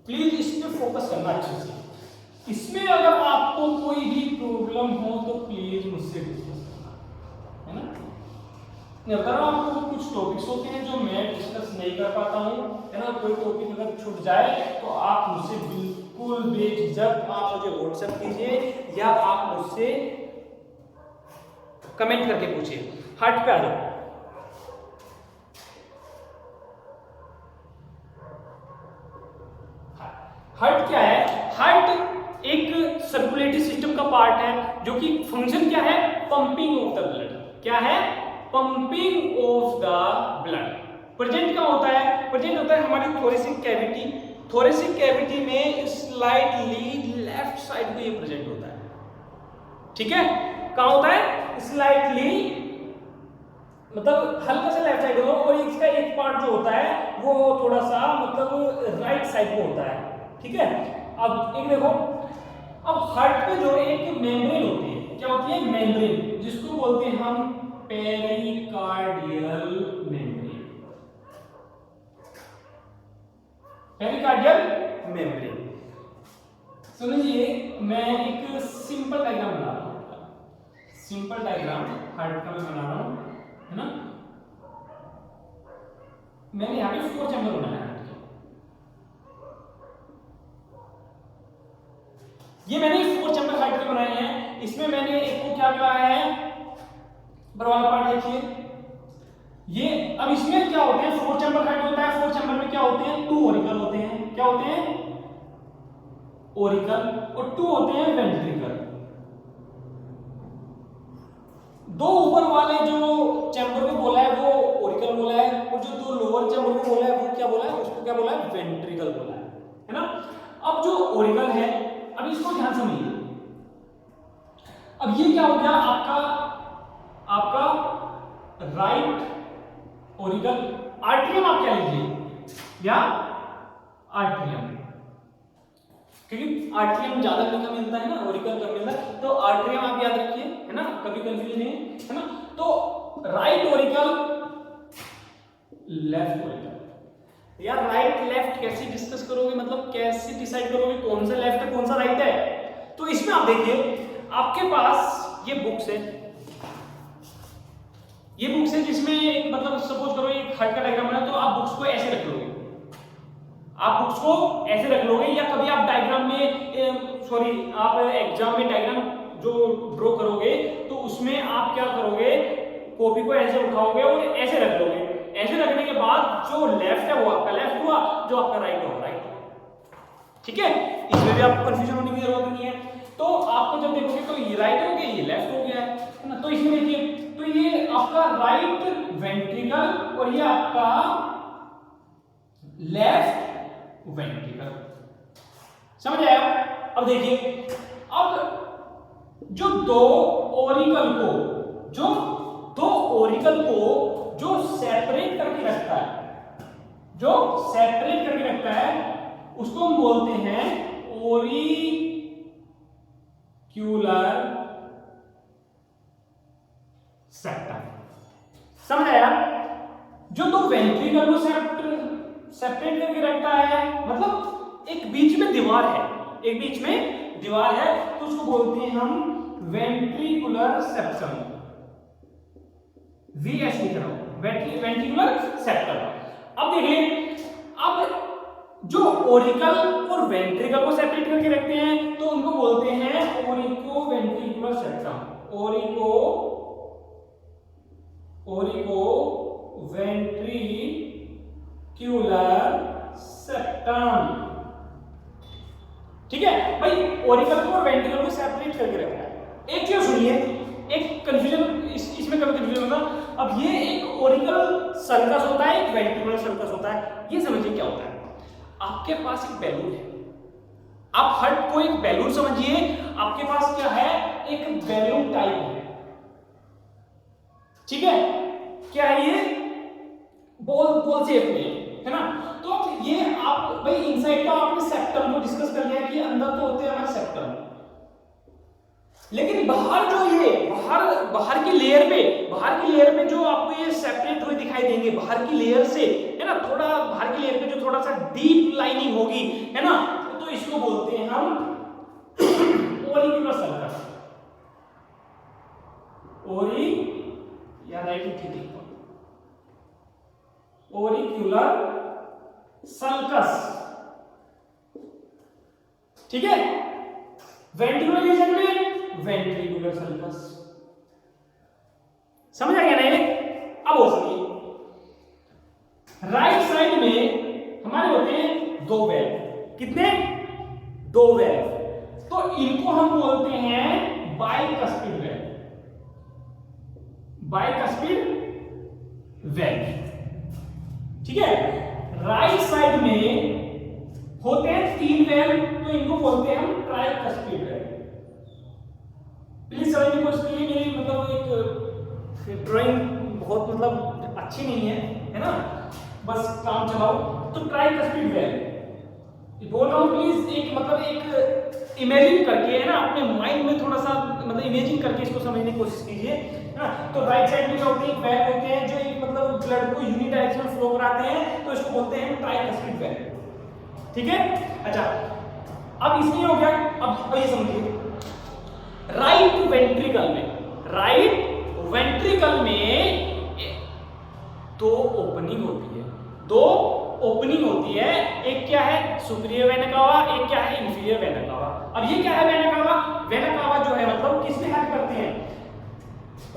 प्लीज, इस पे फोकस करना अच्छे से। इसमें अगर आपको कोई भी प्रॉब्लम हो तो प्लीज मुझसे डिस्कस करना, है ना। अगर आपको कुछ टॉपिक्स होते हैं जो मैं डिस्कस नहीं कर पाता हूँ, है ना, कोई टॉपिक अगर छूट जाए तो आप मुझसे बिल्कुल बेझिझक आप मुझे व्हाट्सएप कीजिए या आप मुझसे कमेंट करके पूछिए। हार्ट पे आ जाओ। हार्ट क्या है, हार्ट एक सर्कुलेटरी सिस्टम का पार्ट है, जो कि फंक्शन क्या है, पंपिंग ऑफ द ब्लड। क्या है, pumping of the blood. Present क्या होता है, प्रेजेंट होता है हमारी थोरेसिक कैविटी। थोरेसिक कैविटी में स्लाइटली लेफ्ट साइड पे ये प्रेजेंट होता है, ठीक है। कहां होता है, स्लाइटली मतलब हल्का सा लेफ्ट साइड हो, और इसका एक पार्ट जो होता है वो थोड़ा सा मतलब राइट साइड पे होता है, ठीक है। अब एक देखो, अब हार्ट पे जो एक मेम्ब्रेन होती है, क्या होती है, मेम्ब्रेन, जिसको बोलते हैं हम पेरिकार्डियल मेम्ब्रेन। पेरिकार्डियल मेम्ब्रेन, सुनिए मैं एक सिंपल डायग्राम बना रहा हूं, सिंपल डायग्राम हार्ट का मैं बना रहा हूं, है ना। मैंने यहाँ पे 4 चैम्बर बनाया है, ये मैंने 4 चैम्बर हार्ट के बनाए हैं। इसमें मैंने एक को क्या कहा है, बरवाला पार्ट देखिए ये। अब इसमें क्या होते हैं, 4 चैम्बर हार्ट होता है, 4 चैम्बर में क्या होते हैं, 2 ओरिकल होते हैं। क्या होते हैं, ओरिकल, और 2 होते हैं वेंट्रिकल। 2 ऊपर वाले जो चैम्बर को बोला है वो ओरिकल बोला है, और जो 2 लोअर चैम्बर को बोला है वो क्या बोला है, उसको क्या बोला है, वेंट्रिकल बोला है ना। अब जो ओरिकल है, अब इसको ध्यान समझिए। अब ये क्या हो गया आपका राइट ओरिकल। आर्ट्रियम आप क्या लीजिए, या आर्ट्रियम, क्योंकि आर्ट्रियम ज्यादा कम मिलता है ना, ओरिकल कम मिलता है, तो आर्ट्रियम आप याद रखिए, है ना, कभी कंफ्यूज नहीं है ना। तो राइट ओरिकल, लेफ्ट ओरिकल। यार राइट लेफ्ट कैसे डिस्कस करोगे, मतलब कैसे डिसाइड करोगे कौन सा लेफ्ट है कौन सा राइट है। तो इसमें आप देखिए, आपके पास ये बुक्स है, ये बुक्स है जिसमें मतलब सपोज करो एक हार्ट का डायग्राम बना, तो आप बुक्स को ऐसे रख लोगे, आप बुक्स को ऐसे रख लोगे, या कभी आप डायग्राम में सॉरी आप एग्जाम में डायग्राम जो ड्रॉ करोगे तो उसमें आप क्या करोगे, कॉपी को ऐसे उठाओगे और ऐसे रख लोगे। ऐसे रखने के बाद जो लेफ्ट है वो आपका लेफ्ट हुआ, जो आपका राइट होगा राइट, ठीक है। इसमें भी आपको कंफ्यूजन होने की जरूरत नहीं है। तो आपको जब देखोगे तो ये राइट हो गया, ये लेफ्ट हो गया है ना। तो इसमें देखिए, तो ये आपका राइट वेंट्रिकल और ये आपका लेफ्ट वेंट्रिकल, समझ आया। अब देखिए, अब जो दो ओरिकल को जो सेपरेट करके रखता है, जो सेपरेट करके रखता है उसको हम बोलते हैं ओरिक्यूलर सेप्टम, समझ आया। जो दो वेंट्रिकल को सेपरेट करके रखता है, मतलब एक बीच में दीवार है, एक बीच में दीवार है, तो उसको बोलते हैं हम वेंट्रिकुलर सेप्टम, वीएस लिख रहा हूं, वेंट्रिकुलर सेप्टम। अब देखिए, अब जो ओरिकल और वेंट्रिकल को सेपरेट करके रखते हैं तो उनको बोलते हैं ओरिको वेंट्रिकुलर सेप्टम, ओरिको ओरिको वेंट्रिक्यूलर सेप्टम। ठीक है भाई, ओरिकल को और वेंट्रिकल को सेपरेट करके रखा है। एक चीज सुनिए, एक कंफ्यूजन इसमें कभी कंफ्यूजन होगा। अब ये एक ओरिकल सर्कस होता है, एक वेंट्रिकुलर सर्कस होता है। ये समझिए क्या होता है। आपके पास एक बैलून है, आप हट को एक बैलून समझिए। आपके पास क्या है, एक बैलून टाइप है, ठीक है। क्या है ये, बॉल शेप में है ना। तो ये आप भाई इनसाइड का आपने सेप्टम को डिस्कस कर लिया कि अंदर तो होते हैं हमारे सेप्टम, लेकिन बाहर जो ये बाहर की लेयर में जो आपको ये सेपरेट हुए दिखाई देंगे बाहर की लेयर से, है ना। थोड़ा बाहर की लेयर पे जो थोड़ा सा डीप लाइनिंग होगी, है ना, तो इसको बोलते हैं हम ओरिकुलर सर्कस। ओरिकुलर सर्कस, ठीक है। वेंट्रिकुलर रीजन में वेंट्रिकुलर सर्कस, समझ आ गया ना ये। अब हो सुनिए, राइट साइड में हमारे होते हैं दो वेल्व। कितने, दो वेल्व। तो इनको हम बोलते हैं बाइकस्पिड वेल्व, बाइकस्पिड वेल्व, ठीक है। राइट साइड में होते हैं तीन वेल्व, तो इनको बोलते हैं हम ट्राइकस्पिड वेल्व। प्लीज समझने की कोशिश कीजिए, मेरी मतलब एक ड्राइंग बहुत मतलब अच्छी नहीं है ना, बस काम चलाओ। तो ट्राइकस्पिड वेल्व बोल रहा हूँ, प्लीज एक मतलब एक इमेजिन करके, है ना, अपने माइंड में थोड़ा सा मतलब इमेजिन करके इसको समझने की कोशिश कीजिए, है ना। तो राइट साइड में जो होते हैं वेल्व होते हैं जो एक मतलब ब्लड को यूनिडायरेक्शनल फ्लो कराते हैं, तो इसको बोलते हैं ट्राइकस्पिड वेल्व, ठीक है। अच्छा, अब इसमें हो गया। अब ये समझिए, राइट वेंट्रिकल में दो ओपनिंग होती है। एक क्या है, सुपीरियर वेना कावा, एक क्या है, इंफीरियर वेना कावा। अब ये क्या है, वेना कावा जो है मतलब किसमें हेल्प करते हैं,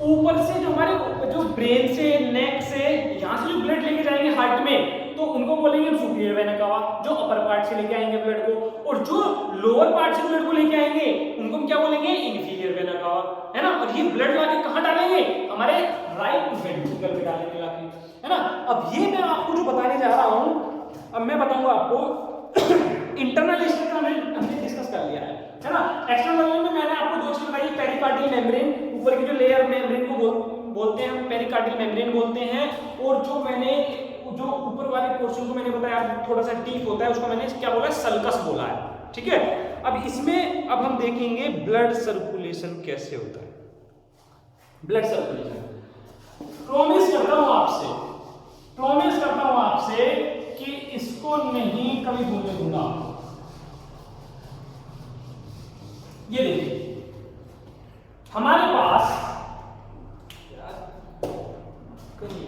ऊपर से जो हमारे जो ब्रेन से, नेक से, यहां से जो ब्लड लेके जाएंगे हार्ट में, तो उनको बोलेंगे सुपीरियर वेना कावा, जो अपर पार्ट से लेके आएंगे ब्लड को। और जो लोअर पार्ट से ब्लड को लेके आएंगे उनको हम क्या बोलेंगे, इंफीरियर वेना कावा, है ना। और ये ब्लड लाके कहां डालेंगे, हमारे राइट वेंट्रिकल में डालेंगे लाके, है ना। अब ये मैं आपको जो बताने जा रहा हूं, अब मैं बताऊंगा आपको इंटरनल स्ट्रक्चर हमने डिस्कस कर लिया है ना। एक्सटर्नल में मैंने आपको दो चीज बताई, पेरिकार्डियल मेम्ब्रेन, ऊपर की जो लेयर मेम्ब्रेन को बोलते हैं हम पेरिकार्डियल मेम्ब्रेन बोलते हैं। और जो मैंने जो ऊपर वाले पोर्शन को मैंने बताया थोड़ा सा डीप होता है, उसको मैंने क्या बोला, सल्कस बोला है, ठीक है। अब इसमें अब हम देखेंगे ब्लड सर्कुलेशन कैसे होता है। ब्लड सर्कुलेशन प्रॉमिस करता हूं आपसे कि इसको नहीं कभी भूलने दूंगा। ये देखिए, हमारे पास देखिए,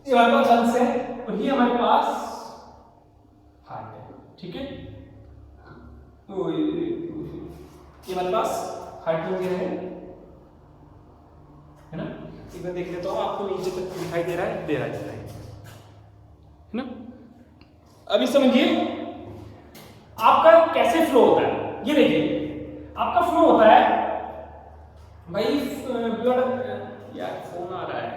ये हमारे पास लंग्स है और ये हमारे पास हार्ट है, ठीक है। तो ये हमारे पास हार्ट हो गया है ना। एक बार देख लेता हूं, आपको नीचे तक दिखाई दे रहा है, है ना। अभी समझिए आपका कैसे फ्लो होता है। ये देखिए, आपका फ्लो होता है भाई ब्लड, यार फोन आ रहा है,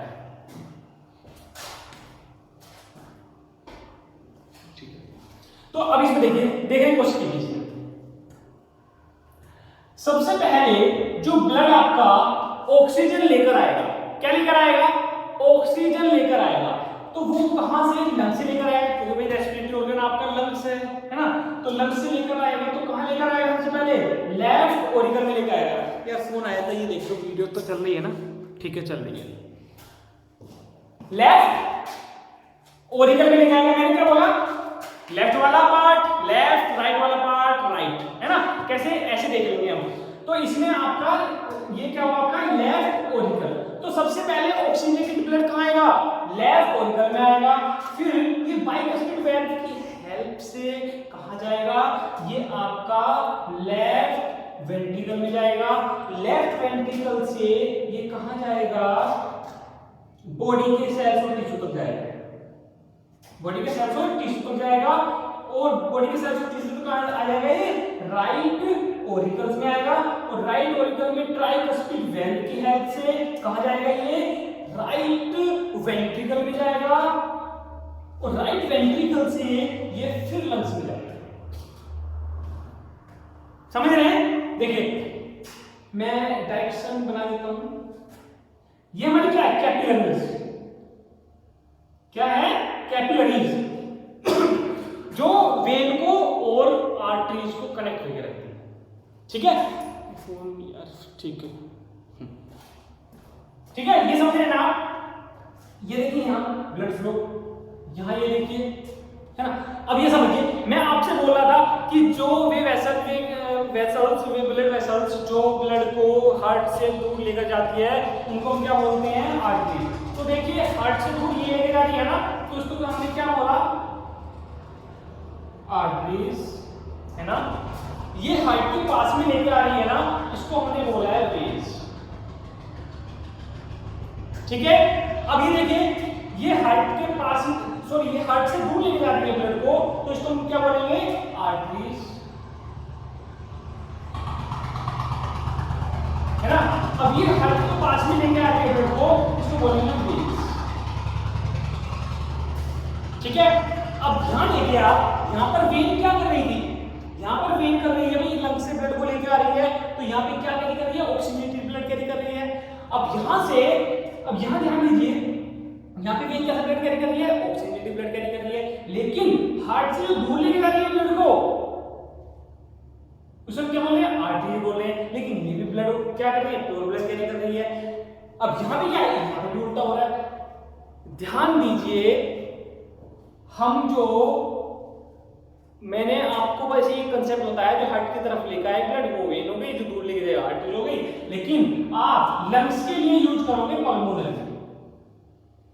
ठीक है। तो अब इसमें देखिए, देखने की कोशिश कीजिए। सबसे पहले जो ब्लड आपका ऑक्सीजन लेकर आएगा, क्या लेकर आएगा, ऑक्सीजन लेकर आएगा। तो वो कहां से, लंग से लेकर आएगा, क्योंकि भाई रेस्पिरेटरी ऑर्गन आपका लंग्स है ना। तो लंग्स से लेकर आएगा, तो कहां लेकर आएगा, सबसे पहले लेफ्ट ओरिकल में लेकर आएगा। यार फोन आया था, ये देख लो, वीडियो तो चल रही है ना, ठीक है, चल रही है। लेफ्ट ओरिकल में लेकर आएगा, मैंने क्या बोला, लेफ्ट वाला पार्ट लेफ्ट, राइट वाला पार्ट राइट, है ना। कैसे, ऐसे देख लेंगे हम। तो इसमें आपका ये क्या हुआ आपका लेफ्ट ऑरिकल। तो सबसे पहले ऑक्सीजनेटेड ब्लड कहाँ आएगा, लेफ्ट ऑरिकल में आएगा। फिर ये बाइकस्पिड वेल्व की हेल्प से कहाँ जाएगा, ये आपका लेफ्ट वेंट्रिकल में जाएगा। लेफ्ट वेंट्रिकल से ये कहाँ जाएगा, बॉडी के सेल्स और टिश्यू तक जाएगा, बॉडी के सेल्स और टिश्यू तक जाएगा। और बॉडी के सेल्स और टिश्यू तक आ जाएगा ये राइट ऑरिकल्स में आएगा। और राइट ऑरिकल में ट्राइकस्पिड वेल्व की हेल्प से कहाँ जाएगा, ये राइट वेंट्रिकल में जाएगा। और राइट वेंट्रिकल से ये फिर लंग्स में जाएगा। समझ रहे हैं? देखिए मैं डायरेक्शन बना देता हूं। ये हमारी क्या है, कैपिलरीज। क्या है, कैपिलरीज जो वेन को और आर्टरीज को कनेक्ट करके रखती है। ठीक है, फोन यार, ठीक है ठीक है, ये समझ रहे हैं ना आप। ये देखिए यहाँ ब्लड फ्लो, यहाँ ये देखिए, है ना। अब ये समझिए, मैं आपसे बोल रहा था कि जो वे वेसल्स वे ब्लड वेसल्स जो ब्लड को हार्ट से दूर लेकर जाती है उनको हम क्या बोलते हैं, आर्टरी। तो देखिए हार्ट से दूर ये लेकर जा रही है ना, तो उसको हमने क्या बोला, आर्टरीज, है ना। ये हार्ट के पास में लेकर आ रही है ना, इसको हमने बोला है वेन्स। ठीक है, अब ये देखिए, ये हार्ट के पास, सॉरी ये हार्ट से दूर लेके जा रही है ब्लड को, तो इसको हम क्या बोलेंगे, आर्टरीज, है ना। अब ये हार्ट के पास में लेके आ रही है ब्लड को, इसको बोलेंगे वेन्स। ठीक है, अब ध्यान देखिए आप, यहां पर वेन क्या कर रही थी, यहां पर वेन कर रही है भाई, लंग से ब्लड को लेके आ रही है, तो यहां पे क्या कैरी कर रही है, ऑक्सीजनेटेड ब्लड कैरी कर रही है। अब यहां से, अब यहां ध्यान दीजिए, यहाँ पे वेन कैसा ब्लड कैरी कर रही है, ऑक्सीजनेटेड ब्लड कैरी कर रही है। लेकिन हार्ट से जो दूर लेके जा रही है ब्लड को, उसे क्या बोल रहे हैं, आर्टरी बोल रहे हैं। लेकिन ये भी ब्लड क्या कर रही है, प्योर ब्लड कैरी कर रही है। अब यहाँ पे क्या है, यहाँ पे भी उल्टा हो रहा है। ध्यान दीजिए, हम जो मैंने आपको बस ये कंसेप्ट बताया, जो हार्ट की तरफ लेकर आए ब्लड वो वेन हो गई, जो दूर लेके जाएगा आर्टरी हो गई। लेकिन आप लंग्स के लिए यूज करोगे पल्मोनरी,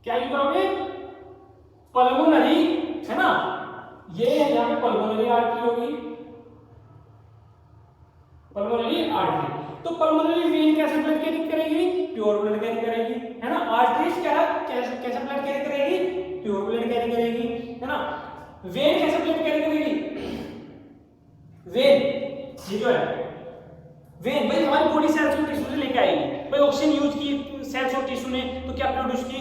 क्या यूज करोगे, पल्मोनरी, है ना। ये यहाँ पे पल्मोनरी आर्टरी होगी, पल्मोनरी आर्टरी। तो पल्मोनरी वेन कैसे ब्लड कैरी करेगी, प्योर ब्लड कैरी करेगी, है ना। आर्टरीज क्या कैसे ब्लड कैरी करेगी, प्योर ब्लड कैरी करेगी, है ना। वेन कैसे ब्लड कैरी करेगी, वेन ये जो है वेन भाई हमारी बॉडी सेल्स और टिश्यू से लेके आएगी भाई। ऑक्सीजन यूज की सेल्स और टिश्यू ने, तो क्या प्रोड्यूस की,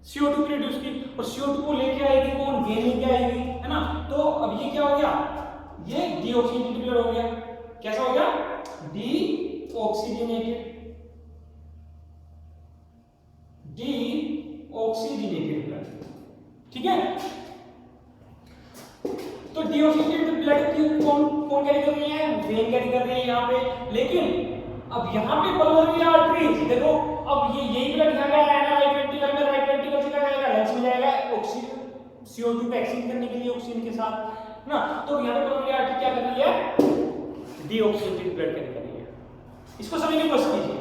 CO2 प्रोड्यूस की, और CO2 को लेके आएगी कौन, वेन लेके आएगी, है ना। तो अब ये क्या हो गया, ये डीऑक्सीजनेटेड ब्लड हो गया। कैसा हो गया, डीऑक्सीजनेटेड, डीऑक्सीजनेटेड ब्लड। ठीक है, तो डीऑक्सीजनेटेड ब्लड की कौन कैरी कर रही है, वेन कैरी कर रही है यहाँ पे। लेकिन अब यहाँ पे पल्मोनरी आर्टरीज देखो, अब ये यही ब्लड यहाँ गया है ना राइट वेंट्रिकल में, राइट वेंट्रिकल से क्या जाएगा, लंग्स में जाएगा, ऑक्सीजन CO2 को एक्सचेंज करने के लिए ऑक्सीजन के साथ, ना। तो यहाँ पे पल्मोनरी आर्टरी क्या कर रही है, डीऑक्सीजनेटेड ब्लड कैरी कर रही है। इसको समझने की कोशिश कीजिए।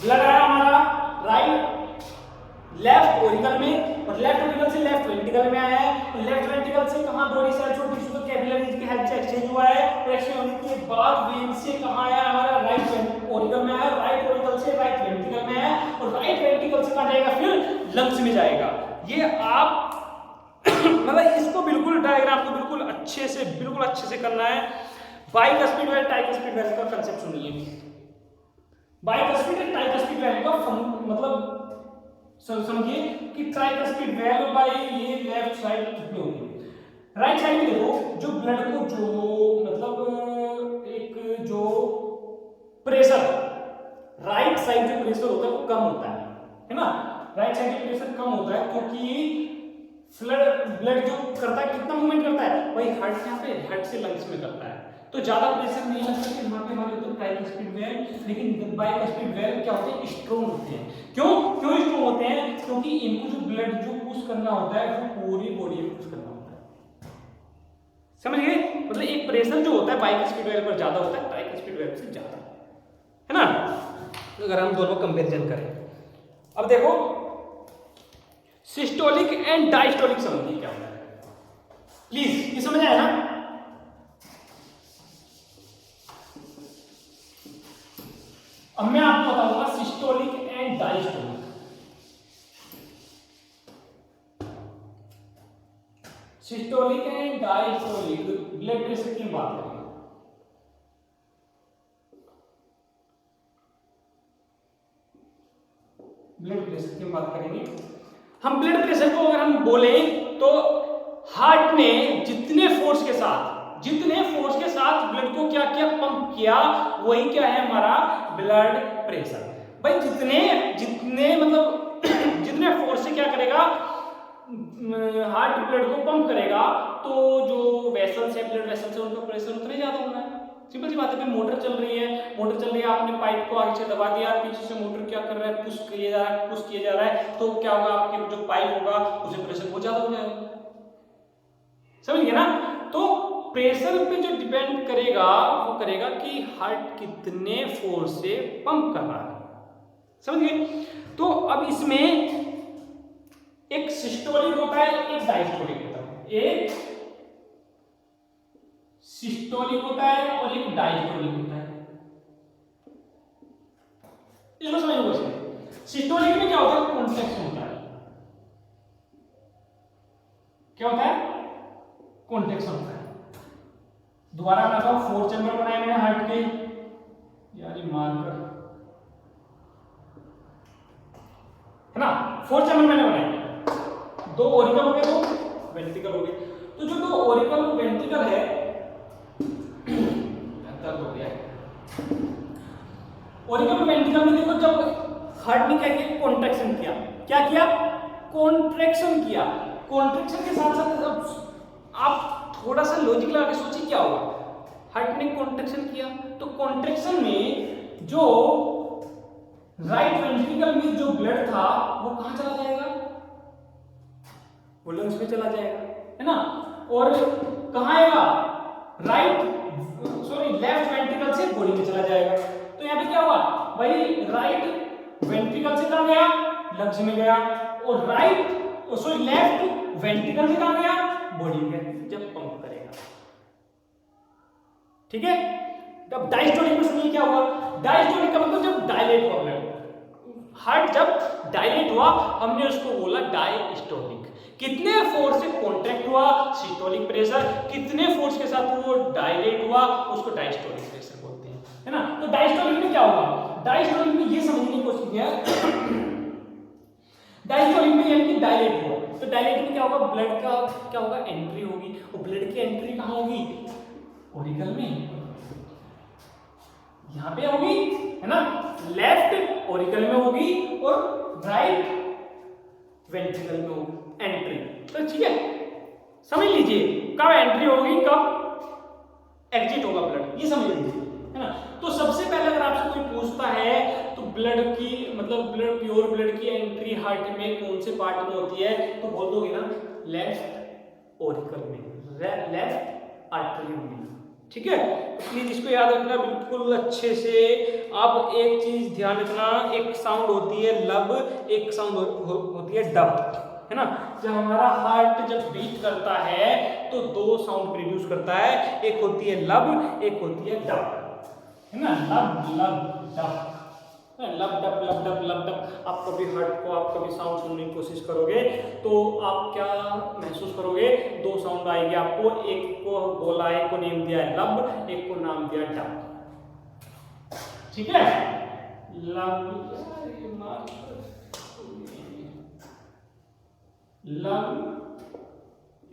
ब्लड आया हमारा राइट लेफ्ट ऑरिकल में, और लेफ्ट ऑरिकल से लेफ्ट वेंट्रिकल में आया है। तो लेफ्ट वेंट्रिकल से कहां, बॉडी सेल्स और टिश्यू तक कैपिलरीज की हेल्प से एक्सचेंज हुआ है। और एक्सचेंज होने के बाद वेन से कहां आया, हमारा राइट ऑरिकल में आया, राइट ऑरिकल से राइट वेंट्रिकल में आया, और राइट वेंट्रिकल से कहां जाएगा, फिर लंग्स में जाएगा। ये आप मतलब इसको बिल्कुल डायग्राम को बिल्कुल अच्छे से करना है। बाइकस्पिड वेल्व, ट्राइकस्पिड वेल्व का कांसेप्ट सुनिए। बाइकस्पिड और ट्राइकस्पिड वेल्व का मतलब समझिए कि ट्राइकस्पिड वेल्व बाय ये लेफ्ट साइड कितनी होगी, राइट साइड में देखो, जो ब्लड को जो मतलब एक जो प्रेशर, राइट साइड जो प्रेशर होता है वो कम होता है ना। राइट साइड का प्रेशर कम होता है क्योंकि ब्लड जो करता है, कितना मूवमेंट करता है भाई, हार्ट यहाँ पे, हार्ट से लंग्स में करता है, तो ज्यादा प्रेशर नहीं लगता कि वहां पे हमारे तो ट्राइकस्पिड वेल्व। लेकिन बाइकस्पिड वेल्व क्या होते हैं, स्ट्रॉन्ग होते हैं। क्यों स्ट्रॉन्ग होते हैं, क्योंकि इनको जो ब्लड जो पुश करना होता है वो पूरी बॉडी में पुश करना होता है। समझ गए, मतलब एक प्रेशर जो होता है बाइकस्पिड वेल्व पर ज्यादा होता है, ट्राइकस्पिड कंट्रैक्टेड वेव से ज्यादा है ना, अगर हम दोनों कंपेरिजन करें। अब देखो सिस्टोलिक एंड डायस्टोलिक समझिए क्या होता है, प्लीज ये समझ आया ना। अब मैं आपको बताऊंगा systolic and diastolic. Systolic and diastolic blood pressure की बात करेंगे। ब्लड प्रेशर की बात करेंगे हम। ब्लड प्रेशर को अगर हम बोले तो हार्ट ने जितने फोर्स के साथ ब्लड को क्या किया, पंप किया, वही क्या है हमारा ब्लड प्रेशर। भाई जितने मतलब जितने फोर्स से क्या करेगा हार्ट ब्लड को पंप करेगा, तो जो वेसल्स है ब्लड वेसल्स है उनका प्रेशर उतना ही ज्यादा होना है। सिंपल सी बात है। मोटर चल रही है, आपने पाइप को आगे से दबा दिया, पीछे से मोटर क्या कर रहा है, पुश किया जा रहा है, तो क्या होगा, आपके जो पाइप होगा उसे प्रेशर बहुत ज्यादा हो जाएगा। समझ गए ना। तो प्रेशर पे जो डिपेंड करेगा वो करेगा कि हार्ट कितने फोर्स से पंप कर रहा है। समझ गए। तो अब इसमें एक सिस्टोलिक होता है, एक डायस्टोलिक होता है। एक सिस्टोलिक होता है और एक डायस्टोलिक होता है। इसको समझो। सिस्टोलिक में क्या होता है, कॉन्ट्रैक्शन होता है। क्या होता है, कॉन्ट्रैक्शन होता है। दोबारा मैं बताऊं, 4 चैम्बर बनाए मैंने हार्ट के, यार ये मार्कर है ना, 4 चैम्बर मैंने बनाए, 2 ओरिकल हो गए, 2 वेंट्रिकल हो गए। तो जो 2 ओरिकल वेंट्रिकल है, दर्द हो गया है। ओरिकल वेंट्रिकल में देखो, जब हार्ट ने क्या किया, कॉन्ट्रैक्शन किया, क्या किया, कॉन्ट्रैक्शन किया। कॉन्ट्रैक्शन के साथ साथ आप थोड़ा सा लॉजिक लगा के सोचिए क्या होगा। हार्ट ने कॉन्ट्रैक्शन किया, तो कॉन्ट्रैक्शन में जो राइट वेंट्रिकल में जो ब्लड था वो कहां चला जाएगा, वो लंग्स में चला जाएगा, है ना। और कहां आएगा, लेफ्ट वेंट्रिकल से बॉडी में चला जाएगा। तो यहाँ पे क्या हुआ भाई, राइट वेंट्रिकल से कहां गया, लंग्स में गया, और लेफ्ट वेंट्रिकल से कहां गया, बॉडी में, जब पंप करेगा। ठीक है। तब डायस्टोलिक में सुनिए क्या हुआ। डायस्टोलिक का मतलब जब डायलेट हुआ ब्लड, हार्ट जब डायलेट हुआ, हमने उसको बोला डायस्टोलिक। कितने फोर्स से कॉन्ट्रैक्ट हुआ, सिस्टोलिक प्रेशर, कितने फोर्स के साथ वो डायलेट हुआ, उसको डायस्टोलिक प्रेशर बोलते हैं, है ना। तो डायस्टोलिक में क्या होगा, डायस्टोलिक में ये समझने की कोशिश किया, डायस्टोलिक में यानी कि डायलेट हुआ, तो डायलेट में क्या होगा, ब्लड का क्या होगा, एंट्री होगी, और ब्लड की एंट्री कहां होगी, ओरिकल में, यहां पे होगी, है ना, लेफ्ट ओरिकल में होगी और राइट वेंट्रिकल में होगी एंट्री। तो ठीक है, समझ लीजिए कब एंट्री होगी, कब एग्जिट होगा ब्लड, ये समझ लीजिए, है ना। तो सबसे पहले अगर आपसे कोई पूछता है तो ब्लड की मतलब प्योर ब्लड की एंट्री हार्ट में कौन से पार्ट में होती है, तो बोल दोगे ना लेफ्ट ओरिकल में, लेफ्ट आर्टरी में। ठीक है, प्लीज इसको याद रखना बिल्कुल अच्छे से। अब एक चीज ध्यान रखना, एक साउंड होती है लब, एक साउंड होती है डब, है ना। जब हमारा हार्ट जब बीट करता है तो 2 साउंड प्रोड्यूस करता है, एक होती है लब, एक होती है डब, है ना। लब लब डब, लब डब लब डब लब डब। आप कभी हार्ट को आप कभी साउंड सुनने की कोशिश करोगे तो आप क्या महसूस करोगे, 2 साउंड आएंगे आपको, एक को बोला, एक को नेम दिया है लब, एक को नाम दिया डब। ठीक है, लब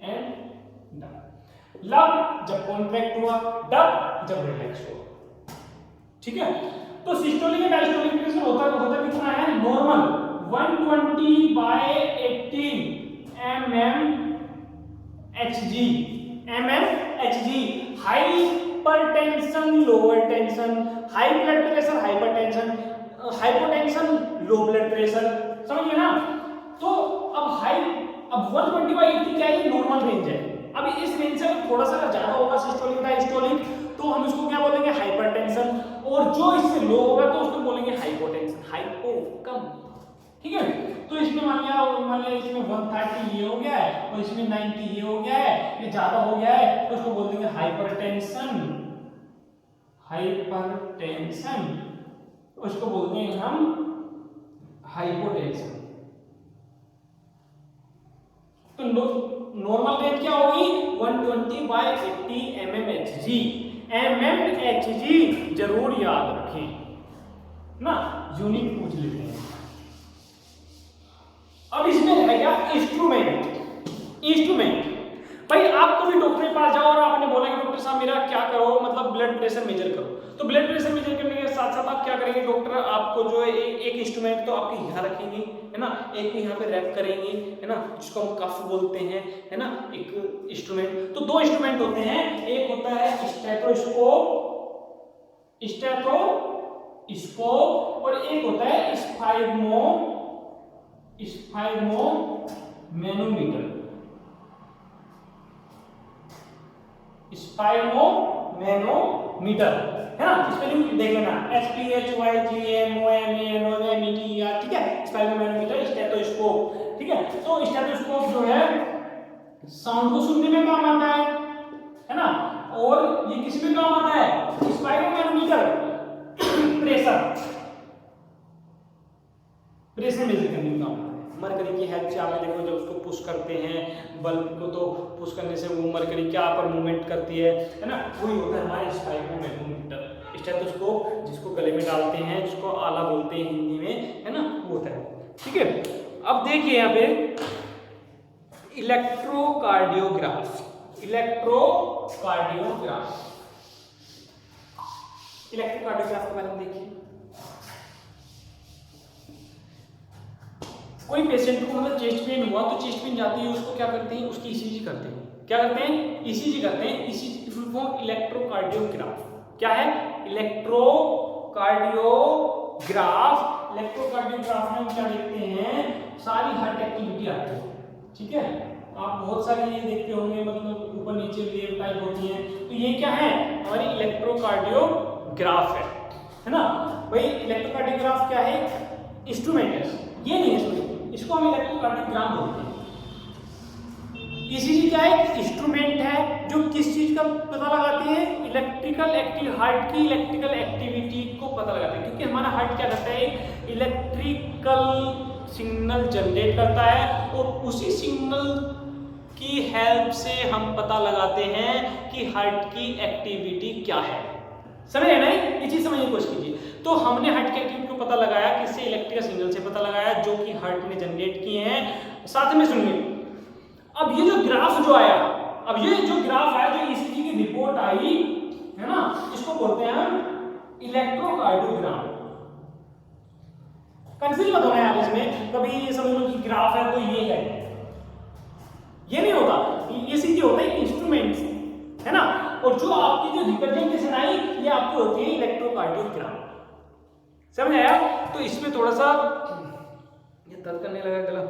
एंड डब। लब जब कॉन्ट्रैक्ट हुआ, डब जब रिलैक्स हुआ। ठीक है, तो सिस्टोलिक एंड डायस्टोलिक प्रेशर होता कितना है, normal 120/18 mmHg, hypertension, lower tension, high blood pressure, hypertension, hypotension, low blood pressure, समझिए ना। तो अब 120/80 क्या है, नॉर्मल रेंज है। अब इस रेंज से थोड़ा सा ज्यादा होगा सिस्टोलिक डायस्टोलिक, तो हम इसको क्या बोलेंगे, हाइपरटेंशन। और जो इससे लो होगा तो उसको बोलेंगे हाइपोटेंशन, हाइपो कम, ठीक है। तो इसमें मान लिया इसमें 130 ये हो गया है और इसमें 90 ये हो गया है, ये ज्यादा हो गया है तो उसको बोल देंगे हाइपरटेंशन, हाइपरटेंशन। उसको बोलते हैं हम हाइपोटेंशन। तो नॉर्मल रेट क्या होगी, 120/80 mmHg। mmHg जरूर याद रखें ना, यूनिट पूछ लेते हैं। अब इसमें रहेगा इंस्ट्रूमेंट। भाई आप कभी डॉक्टर के पास जाओ और आपने बोला कि डॉक्टर साहब मेरा क्या करो, मतलब ब्लड प्रेशर मेजर करो, तो ब्लड प्रेशर मेजर करने के साथ साथ आप क्या करेंगे, डॉक्टर आपको जो है एक इंस्ट्रूमेंट तो आपके यहाँ रखेंगे, है ना, एक यहाँ पे रैप करेंगे, है ना, जिसको हम कफ बोलते हैं, है ना, एक इंस्ट्रूमेंट। तो दो इंस्ट्रूमेंट होते हैं, एक होता है स्टेथोस्कोप और एक होता है स्पाइरोमैनोमीटर, है ना, स्पेलिंग देख लेना, SPHYGMOMANOMETER, ठीक है, स्पाइरोमैनोमीटर, स्टेथोस्कोप, ठीक है। तो स्टेथोस्कोप जो है साउंड को सुनने में काम आता है ना, और ये किस में काम आता है, स्पाइरोमैनोमीटर प्रेशर मेजर करने में काम आता है। मरकरी की हेल्प से आपने देखो जब उसको पुश करते हैं बल्ब को, तो पुश करने से वो मरकरी क्या पर मूवमेंट करती है ना, वही होता है हमारा स्पाइरोमैनोमीटर। स्टेथोस्कोप जिसको गले में डालते हैं, जिसको आला बोलते हैं हिंदी में, है ना, वो होता है, ठीक है। अब देखिए यहाँ पे इलेक्ट्रोकार्डियोग्राफ के बारे में देखिए। कोई पेशेंट को मतलब चेस्ट पेन हुआ तो चेस्ट पेन जाती है, उसको क्या करते हैं, उसकी ईसीजी करते हैं। क्या करते हैं, ईसीजी करते हैं। ईसीजी की फुल फॉर्म इलेक्ट्रोकार्डियोग्राफ। क्या है, इलेक्ट्रोकार्डियोग्राफ में हम क्या देखते हैं, सारी हार्ट एक्टिविटी आती है, ठीक है। आप बहुत सारी ये देखते होंगे, मतलब ऊपर नीचे वेव टाइप होती है, तो ये क्या है, हमारी इलेक्ट्रोकार्डियोग्राफ है ना। भाई इलेक्ट्रोकार्डियोग्राफ क्या है, इंस्ट्रूमेंट है, ये नहीं है, इसको हम इलेक्ट्रोकार्डियोग्राम बोलते हैं। ईसीजी क्या है, इंस्ट्रूमेंट है जो किस चीज का पता लगाते हैं, हार्ट की इलेक्ट्रिकल एक्टिविटी को पता लगाते हैं, क्योंकि हमारा हार्ट क्या करता है, इलेक्ट्रिकल सिग्नल जनरेट करता है और उसी सिग्नल की हेल्प से हम पता लगाते हैं कि हार्ट की एक्टिविटी क्या है। समझ रहे ना, ये चीज समझने की कोशिश कीजिए। तो हमने हार्ट की एक्टिविटी को पता लगाया, किससे, इलेक्ट्रिकल सिग्नल से पता लगाया जो कि हार्ट ने जनरेट किए हैं। साथ में सुनिए, अब ये जो ग्राफ जो आया, जो ईसीजी की रिपोर्ट आई है ना, इसको बोलते हैं हम इलेक्ट्रोकार्डियोग्राम। कंफ्यूज मत होना यार इसमें, कभी ये समझ लो कि ग्राफ है तो ये है, ये नहीं होता। ईसीजी होता है इंस्ट्रूमेंट, है ना, और जो आपकी जो रिप्रेजेंटेशन आई ये आपकी होती है इलेक्ट्रोकार्डियोग्राम। समझ आया। तो इसमें थोड़ा सा ये दर्द करने लगा गला,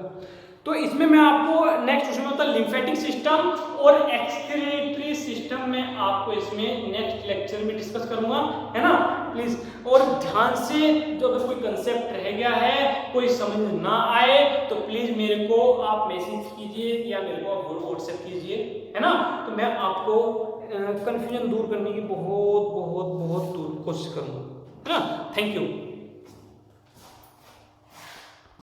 तो इसमें मैं आपको नेक्स्ट क्वेश्चन होता है लिम्फेटिक सिस्टम और एक्सक्रीटरी सिस्टम में आपको इसमें नेक्स्ट लेक्चर में डिस्कस करूंगा, है ना, प्लीज। और ध्यान से, जो अगर कोई कंसेप्ट रह गया है, कोई समझ ना आए तो प्लीज मेरे को आप मैसेज कीजिए या मेरे को आप व्हाट्सएप कीजिए, है ना, तो मैं आपको कंफ्यूजन दूर करने की बहुत कोशिश करूंगा, है ना। Thank you.